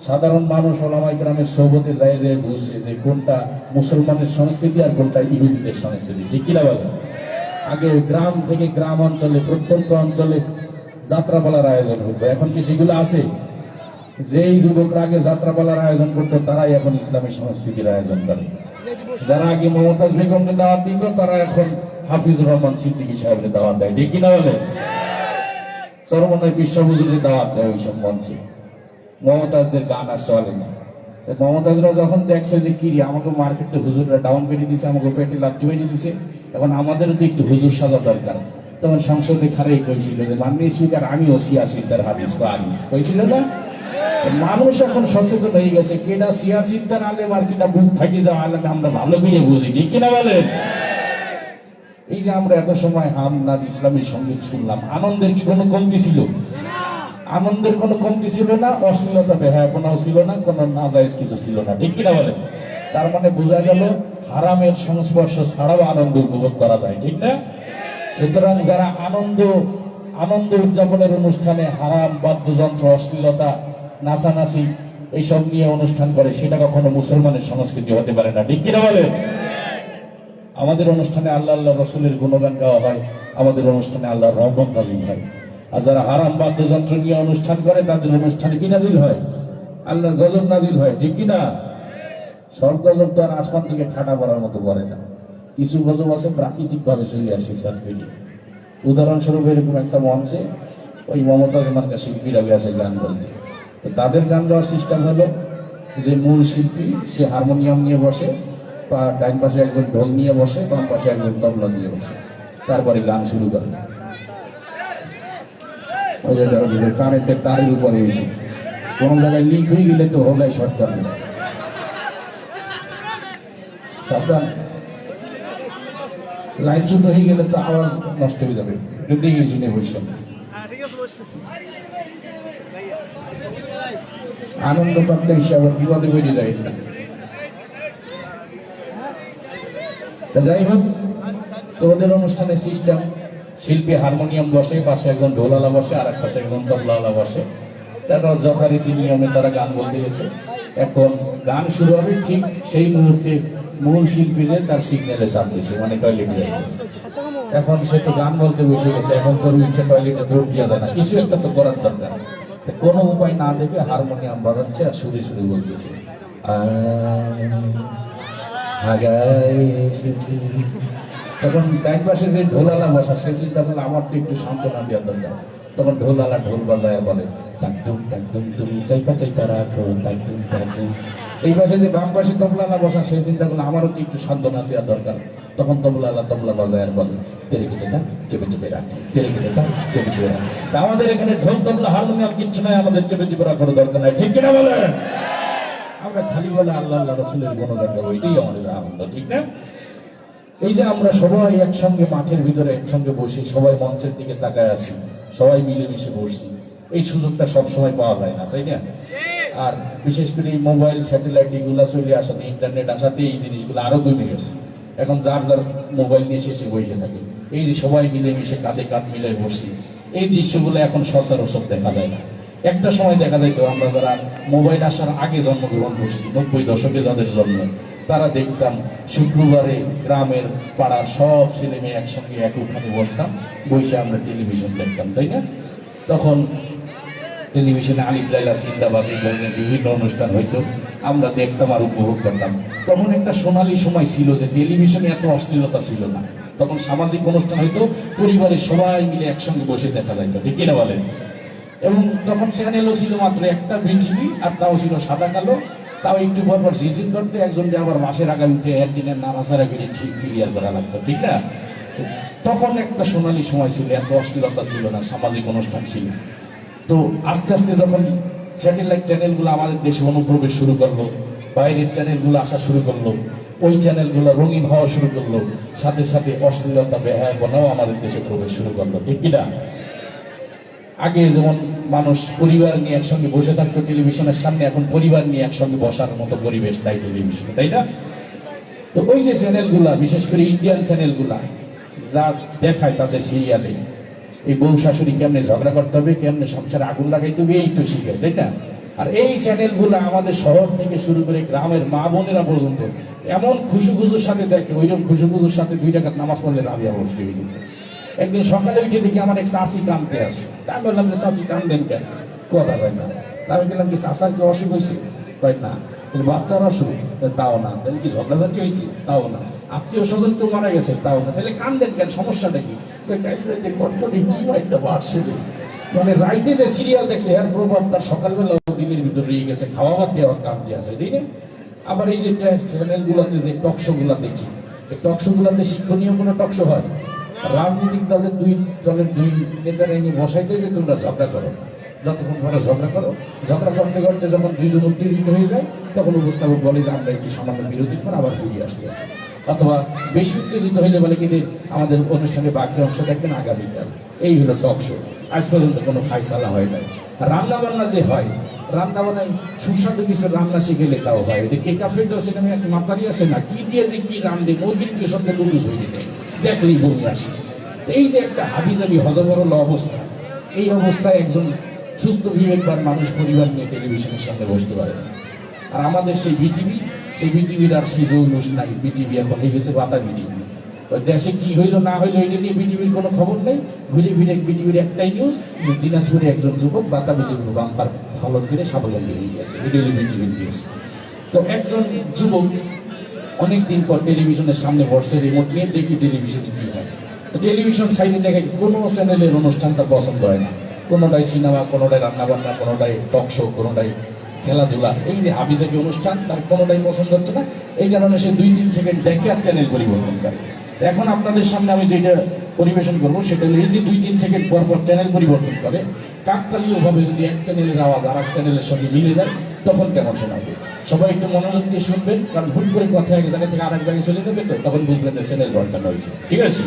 সাধারণ মানুষ ওলামায়ে কেরামের সোহবতে যায় যে বুঝছে যে কোনটা মুসলমানের সংস্কৃতি আর কোনটা ইহুদিদের সংস্কৃতি, ঠিক কিনা বলে? আগে গ্রাম থেকে গ্রাম অঞ্চলে, প্রত্যন্ত অঞ্চলে যাত্রাপালার আয়োজন হতো, এখন কি সেগুলো আছে? যেই যুবকরা আগে যাত্রাপালার আয়োজন করতো তারাই এখন ইসলামী সংস্কৃতির আয়োজন করে। যারা আগে মমতাজ বেগমকে দাওয়াত দিত তারা এখন হাফিজুর রহমান সিদ্দিকী সাহেবের দাওয়াত দেয়, ঠিক কিনা বলে? সর্বনয় বিশ্বভূষণের দাওয়াত দেয় ওইসব মঞ্চে। মমতাজদের গান আর চলে না। মমতাজরা যখন দেখছে যে কি আমাকে মার্কেটে হুজুররা ডাউন করে দিছে, আমাকে পেটে লাথি মেরে দিছে, এখন আমাদেরও তো একটু হুজুর সাজা দরকার। তখন সংসদে খারাই কইছিল যে মাননীয় স্পিকার আমিও সিয়াসিদ্দার হাদিস পারি, কইছিল না? মানুষ এখন সচেতন হয়ে গেছে, কেডা সিয়াসিদ্দার আলেম আর কেডা বুক ফাইটে যাওয়া আলেম আমরা ভালো করে বুঝি, ঠিক কিনা বলেন? এই যে আমরা এত সময় হামনাদ ইসলামী সঙ্গীত শুনলাম, আনন্দের কি কোনো কমতি ছিল? আনন্দের কোনো কমতি ছিল না, অশ্লীলতা বেহায়াপনাও ছিল না, কোনো নাজায়েজ কিছু ছিল না, ঠিক কিনা বলেন? তার মানে বোঝা গেল হারামের সংস্পর্শ ছাড়াও আনন্দ উপভোগ করা যায়, ঠিক না? সুতরাং যারা আনন্দ উদযাপনের অনুষ্ঠানে হারাম, বাদ্যযন্ত্র, অশ্লীলতা, নাচানাচি এইসব নিয়ে অনুষ্ঠান করে, সেটা কখনো মুসলমানের সংস্কৃতি হতে পারে না, ঠিক কিনা বলে? আমাদের অনুষ্ঠানে আল্লাহ আল্লাহ রসুলের গুণগান গাওয়া হয়, আমাদের অনুষ্ঠানে আল্লাহর রহমত নাজিল হয়। আর যারা হারাম বাদ্যযন্ত্র নিয়ে অনুষ্ঠান করে তাদের অনুষ্ঠানে কি নাজিল হয়? আল্লাহর গজব নাজিল হয়, ঠিক কিনা? সব গজব তো আর আসমান থেকে ঠাটা পড়ার মতো পড়ে না, কিছু গজব আছে প্রাকৃতিক ভাবে চলে আসে সাথে। উদাহরণস্বরূপ এরকম একটা মঞ্চে ওই মমতাজ মার্কা শিল্পীরা গেছে গান বলতে, তো তাদের গান গাওয়ার সিস্টেম হলো যে মূল শিল্পী সে হারমোনিয়াম নিয়ে বসে, ডাইন পাশে একজন ঢোল নিয়ে বসে, বাম পাশে একজন তবলা নিয়ে বসে, তারপরে গান শুরু করে। ওই যে কারেন্টের তারের উপরে এসে কোন জায়গায় লিক হয়ে গেলে তো হলাই শর্ট করবে, লাইন ছোট হয়ে গেলে তো আওয়াজ নষ্ট হয়ে যাবে, দেখে শুনে বসে আনন্দ করতে হিসাবে বিপদে বেরিয়ে যায় না। যাই হোক, তো ওদের অনুষ্ঠানের সিস্টেম, শিল্পী হারমোনিয়াম বসে, পাশে একজন ঢোলালা বসে, আর এক পাশে একজন তবলাওয়ালা বসে, তারা যথারীতি নিয়মে তারা গান বলতে গেছে। এখন গান শুরু হবে, ঠিক সেই মুহূর্তে মূল শিল্পী যে তার সিগন্যালে চাপ দিয়েছে, মানে টয়লেটে যাচ্ছে। এখন সে তো গান বলতে বসে গেছে, এখন তোর উঠে টয়লেটে দৌড় দেওয়া যায় না, কিছু একটা তো করার দরকার। কোনো উপায় না দেখে হারমোনিয়াম বাজাচ্ছে আর সুরে সুরে বলতেছে, তখন ডাইন পাশে যে ঢোলালা বসা সে চিন্তা করলে আমার তো একটু সান্ত্বনা দেওয়ার দরকার। তখন ঢোলালা ঢোল বাজায় বলে, তুমি চাইপা চাইপা রাখো, এই পাশে যে বাম পাশে তবলালা বসা সে চিন্তা করলে আমারও তো একটু সান্ত্বনা দেওয়ার দরকার। তখন তবলালা তবলা বাজায় আর বলে, তেরে কেটে থাক, চেপে চেপে রাখ, তেরে কেটে থাক, চেপে চেপে রাখ। আমাদের এখানে ঢোল তবলা হারমোনিয়াম কিচ্ছু নাই, আমাদের চেপে চেপে রাখার দরকার নাই, ঠিক কিনা বলেন? আমরা খালি বলে আল্লাহ আল্লাহ রসুলের গুণগান গাবো, এটাই আমাদের আনন্দ, ঠিক না? এই যে আমরা সবাই একসঙ্গে মাঠের ভিতরে একসঙ্গে বসি, সবাই মঞ্চের দিকে তাকায় আছি, সবাই মিলেমিশে বসছি, এই সুযোগটা সবসময় পাওয়া যায় না, তাই না? আর বিশেষ করে এই মোবাইল, স্যাটেলাইট এগুলো চলে আসাতে, ইন্টারনেট আসাতে এই জিনিসগুলো আরো কমে গেছে। এখন যার যার মোবাইল নিয়ে শেষে বসে থাকে, এই যে সবাই মিলেমিশে কাঁধে কাঁধ মিলে বসছি, এই দৃশ্যগুলো এখন সচরাচর দেখা যায় না। একটা সময় দেখা যায় তো আমরা যারা মোবাইল আসার আগে জন্মগ্রহণ করছি, 90 দশকে যাদের জন্ম, তারা দেখতাম শুক্রবারে গ্রামের পাড়ার সব ছেলে মেয়ে একসঙ্গে এক উঠানে বসতাম, বসে আমরা টেলিভিশন দেখতাম, তাই না? তখন টেলিভিশনে আলিফ লায়লা জিন্দাবাদ এই ধরনের বিভিন্ন অনুষ্ঠান হইতো, আমরা দেখতাম আর উপভোগ করতাম। তখন একটা সোনালী সময় ছিল যে টেলিভিশনে এত অশ্লীলতা ছিল না, তখন সামাজিক অনুষ্ঠান হইতো, পরিবারের সবাই মিলে একসঙ্গে বসে দেখা যাইত, ঠিক কিনা বলেন? এবং তখন সেখানে এলো ছিল মাত্র একটা বিটিভি, আর তাও ছিল সাদা কালো, তাও একটু পর পর সিজন করতে একজনকে আবার মাসের আগামীতে একদিনের নামাজারা করে ঠিক ক্লিয়ার করা লাগতো, ঠিক না? তখন একটা সোনালী সময় ছিল, এত অশ্লীলতা ছিল না, সামাজিক অনুষ্ঠান ছিল। তো আস্তে আস্তে যখন স্যাটেলাইট চ্যানেলগুলো আমাদের দেশে অনুপ্রবেশ শুরু করলো, বাইরের চ্যানেলগুলো আসা শুরু করলো, ওই চ্যানেলগুলো রঙিন হওয়া শুরু করলো, সাথে সাথে অশ্লীলতা বেহায়াপনাও আমাদের দেশে প্রবেশ শুরু করলো, ঠিক কিনা? আগে যেমন মানুষ পরিবার নিয়ে একসঙ্গে বসে থাকতো টেলিভিশনের সামনে, এখন পরিবার নিয়ে একসঙ্গে বসার মতো পরিবেশ নাই টেলিভিশনে, তাই না? তো ওই যে চ্যানেলগুলা, বিশেষ করে ইন্ডিয়ান চ্যানেলগুলা যা দেখায় তাদের সিরিয়ালে, এই বউ শাশুড়ি কেমনে ঝগড়া করতে হবে, কেমনে সংসারে আগুন লাগাইতে হবে, এই তো শিখে, তাই না? আর এই চ্যানেলগুলো আমাদের শহর থেকে শুরু করে গ্রামের মা বোনেরা পর্যন্ত এমন খুশুখুজুর সাথে দেখে, ওইরকম খুশুখুজুর সাথে 2 টাকার নামাজ পড়লে রাবিয়া বসে। একদিন সকালে উঠে দেখি আমার এক চাষি কানতে আসে, তাই বললাম যে চাষি কান্দেন কেন? কথা হয় না। আমি বললাম কি চাষার কি অসুখ হয়েছে? কয় না। বাচ্চার অসুখ? তাও না। তাহলে কি ঝগড়াঝাটি হয়েছে? তাও না। আত্মীয় স্বজন কেউ মারা গেছে? তাও না। তাহলে কান্দেন কেন? সমস্যাটা কি? কটকটি কি একটা বাড়ছে, মানে রাইতে যে সিরিয়াল দেখছে এর প্রভাব তার সকালবেলা দিনের ভিতরে রয়ে গেছে, খাওয়া বাদ দেওয়ার কাম যে আছে, ঠিক না? আবার এই যে চ্যানেলগুলোতে যে টকশো গুলা দেখি, এই টকশো গুলাতে শিক্ষণীয় কোনো টকশো হয়? রাজনৈতিক দলের দুই নেতারা এনে বসাইতে যে তোমরা ঝগড়া করো, যতক্ষণ ঘরে ঝগড়া করো, ঝগড়া করতে করতে যখন দুইজন উত্তেজিত হয়ে যায় তখন উপস্থাপক বলে যে আমরা একটু সামান্য বিরতি করে আবার ফিরিয়ে আসতে আসি, অথবা বেশি উত্তেজিত হইলে বলে কিন্তু আমাদের অনুষ্ঠানে বাকি অংশ দেখবেন আগামীকাল। এই হলো টক শো। আজ পর্যন্ত কোনো ফাইসালা হয় নাই। রান্না বান্না যে হয়, রান্না বান্নায় সুস্বাদু কিছু রান্না শিখেলে তাও হয়। ওই যে কেকা ফেরদৌস সিনেমায় একটা মাতারি আছে না, কি দিয়ে যে কি রান্ধে, মুরগির দিয়ে সঙ্গে লুটুস হয়ে যায়, দেখলেই বমি আসে। এই যে একটা হাবিজাবি হজবরল অবস্থা, এই অবস্থায় একজন সুস্থ বিবেকবান মানুষ পরিবার নিয়ে টেলিভিশনের সামনে বসতে পারে না। আর আমাদের সেই বিটিভির আর সেই জৌলুস নাই। বিটিভি এখন হয়ে গেছে বাতা বিটিভি। ওই দেশে কি হইলো না হইলো এটা নিয়ে বিটিভির কোনো খবর নেই। ঘুরে ফিরে বিটিভির একটাই নিউজ, দিনাজপুরে একজন যুবক বাতা বিটিভির বাম্পার ফলন করে স্বাবলম্বী হয়ে গেছে, এটা হলো বিটিভির নিউজ। তো একজন যুবক অনেকদিন পর টেলিভিশনের সামনে বসে, রিমোট নিয়ে দেখি টেলিভিশনে কি হয়। তো টেলিভিশন সাইডে দেখে কোনো চ্যানেলের অনুষ্ঠান তার পছন্দ হয় না। কোনোটাই সিনেমা, কোনোটাই রান্নাবান্না, কোনোটাই টক শো, কোনোটাই খেলাধুলা, এই যে হাবিজাবি অনুষ্ঠান তার কোনোটাই পছন্দ হচ্ছে না। এই কারণে সে 2-3 সেকেন্ড দেখে আর চ্যানেল পরিবর্তন করে। এখন আপনাদের সামনে আমি যেটা পরিবেশন করবো সেটা হলো এই যে 2-3 সেকেন্ড পর পর চ্যানেল পরিবর্তন করে, কাকতালীয় ভাবে যদি এক চ্যানেলের আওয়াজ আর এক চ্যানেলের সঙ্গে মিলে যায় তখন কেমন শোনাবে। সবাই একটু মনোযোগ দিয়ে শুনবেন, কারণ ভুল করে কথা এক জায়গা থেকে আরেক জায়গায় চলে যাবে, তো তখন বুঝবেন যে চ্যানেল ঘন্টা হয়েছে। ঠিক আছে,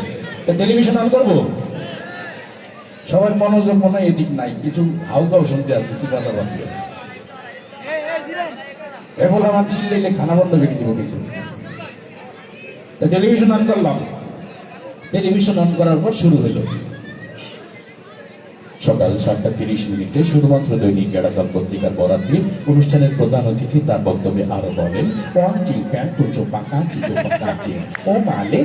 তো টেলিভিশন অন করবো। সবার মনোযোগ মনে হয় এদিক নাই, কিছু হাউকাও শুনতে আছে সিপাশা বাদ এগুলো আমার চিল্লাইলে খানা বন্ধ করে দিব। কিন্তু টেলিভিশন অন করলাম, টেলিভিশন অন করার পর শুরু হলো সকাল 7:30 শুধুমাত্র দৈনিক গেড়াকাল পত্রিকার বরাদ দিয়ে অনুষ্ঠানের প্রধান অতিথি তার বক্তব্যে আরো বলেন, ও মালে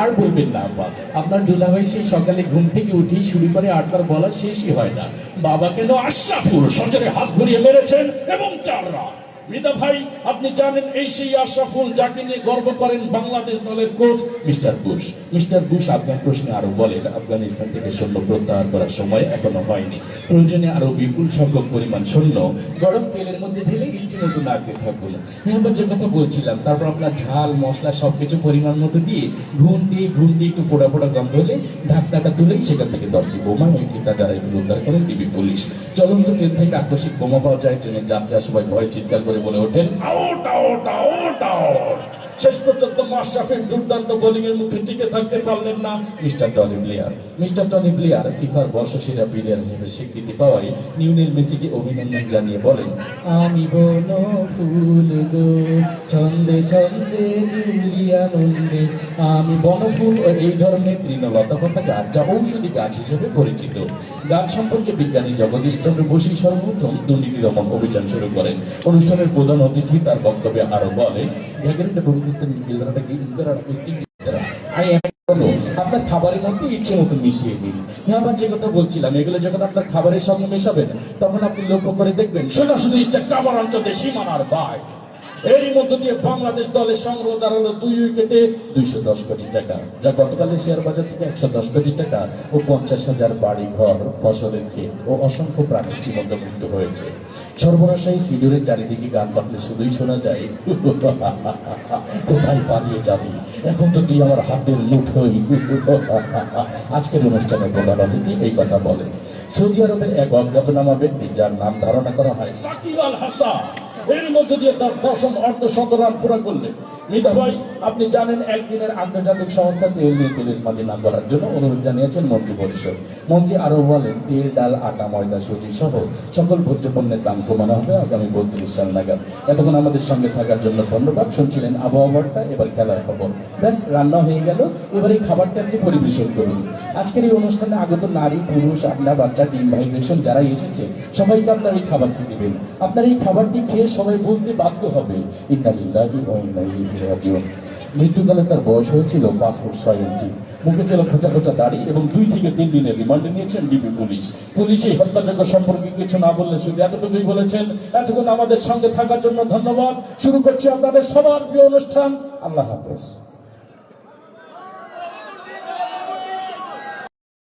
আর বলবেন না আব্বা, আপনার দুলাভাই সেই সকালে ঘুম থেকে উঠেই শুরু করে 8বার বলা শেষই হয় না, বাবা কেন আশরাফুল সজরে হাত ঘুরিয়ে মেরেছেন এবং 4 রান। মৃদা ভাই, আপনি জানেন এই সেই আশরাফুল যাকে নিয়ে গর্ব করেন বাংলাদেশ দলের coach mister Bush. Mister Bush Afghan প্রশ্নে আরো বলেন, আফগানিস্তান থেকে সৈন্য প্রত্যাহার করার সময় এখনো হয়নি, প্রয়োজনে আরো বিপুল সংখ্যক পরিমাণ সৈন্য গরম তেলের মধ্যে ঢেলে ইচ্ছে মতো নাড়তে থাকুন। এবার যে কথা বলছিলাম, তারপর আপনার ঝাল মশলা সবকিছু পরিমাণ মতো দিয়ে ঘুন্টি একটু পোড়া পোড়া গন্ধ হলে ঢাকনাটা তুলেই সেখান থেকে 10টি বোমা ওইটা যারা উদ্ধার করেন ডিবি পুলিশ। চলন্ত ট্রেন থেকে আকস্মিক বোমা পাওয়া যায়, ট্রেনের যাত্রীরা সবাই ভয় চিৎকার করে বলে ওঠেন, আউট আউট আউট আউট। শেষ পর্যন্ত মাশরাফির দুর্দান্ত বোলিং এর মুখে টিকে থাকতে পারলেন না মিস্টার টনি ব্লেয়ার ফিফার বর্ষসেরা প্লেয়ার হিসেবে স্বীকৃতি পাওয়ায় লিওনেল মেসিকে অভিনন্দন জানিয়ে বলেন, আমি বন ফুল গো ছন্দে ছন্দে দুলিয়ানন্দে। আমি বনফুল এই ধরনের তৃণলতা পাতা গাছ যা ঔষধি গাছ হিসেবে পরিচিত। গাছ সম্পর্কে বিজ্ঞানী জগদীশ চন্দ্র বসু সর্বপ্রথম দুর্নীতি দমন অভিযান শুরু করেন। অনুষ্ঠানের প্রধান অতিথি তার বক্তব্যে আরো বলেন, আপনার খাবারের মধ্যে ইচ্ছে মতো মিশিয়ে দিন। আবার যে কথা বলছিলাম, এগুলো যখন আপনার খাবারের সঙ্গে মেশাবেন তখন আপনি লক্ষ্য করে দেখবেন সোজা শুধু কাবার অঞ্চলে সীমানার বাইরে এরই মধ্য দিয়ে বাংলাদেশ দলের সংগ্রহ দাঁড়ালো 2 উইকেটে 210 কোটি টাকা, যা গতকালের শেয়ার বাজার থেকে 110 কোটি টাকা ও 50,000 বাড়ি ঘর, ফসলের ক্ষেত ও অসংখ্য প্রাণী জীবন্তমুক্ত হয়েছে। সর্বনাশায়ী সিডুরের চারিদিকে গান বাজলে শুধুই শোনা যায়, কোথায় পালিয়ে যাবি, এখন তো তুই আমার হাতের মুঠোই। আজকের অনুষ্ঠানে প্রধান অতিথি এই কথা বলেন সৌদি আরবের এক অজ্ঞাতনামা ব্যক্তি, যার নাম ধারণা করা হয় সাকিব আল হাসান। এর মধ্যে দিয়ে তার 10ম অর্ধশত রান পুরা করলেন। মিতা ভাই, আপনি জানেন একদিনের আন্তর্জাতিক সংস্থা তেল দিয়ে তেল ইস্মাদি না করার জন্য অনুরোধ জানিয়েছেন মন্ত্রী পরিষদ। মন্ত্রী আরো বলেন, তেল, ডাল, আটা, ময়দা, সুজি সহ সকল ভোজ্য পণ্যের দাম কমানো হবে আগামী 32 সাল নাগাদ। এতক্ষণ আমাদের সঙ্গে থাকার জন্য ধন্যবাদ। শুনছিলেন আবহাওয়া বার্তা, এবার খেলার খবর। ব্যাস, রান্না হয়ে গেল, এবার এই খাবারটা আপনি পরিবেশন করুন। আজকের এই অনুষ্ঠানে আগত নারী, পুরুষ, আপনার বাচ্চা, টিম ভাই বেশন যারা এসেছে সবাইকে আপনার এই খাবারটি দিবেন। আপনার এই খাবারটি খেয়ে সবাই বলতে বাধ্য হবে, ইন্না লিল্লাহি ওয়া ইন্না ইলাইহি রাজিউন। মৃত্যুকালে তার বয়স হয়েছিল 5 ফুট 6 ইঞ্চি। মুখে ছিল খোঁচা খোঁচা দাড়ি এবং 2 থেকে 3 দিনের রিমান্ডে নিয়েছেন ডিবি পুলিশ। পুলিশ এই হত্যাযজ্ঞ সম্পর্কে কিছু না বললে শুধু এতটুকুই বলেছেন, এতক্ষণ আমাদের সঙ্গে থাকার জন্য ধন্যবাদ। শুরু করছি আপনাদের সবার প্রিয় অনুষ্ঠান। আল্লাহ হাফেজ।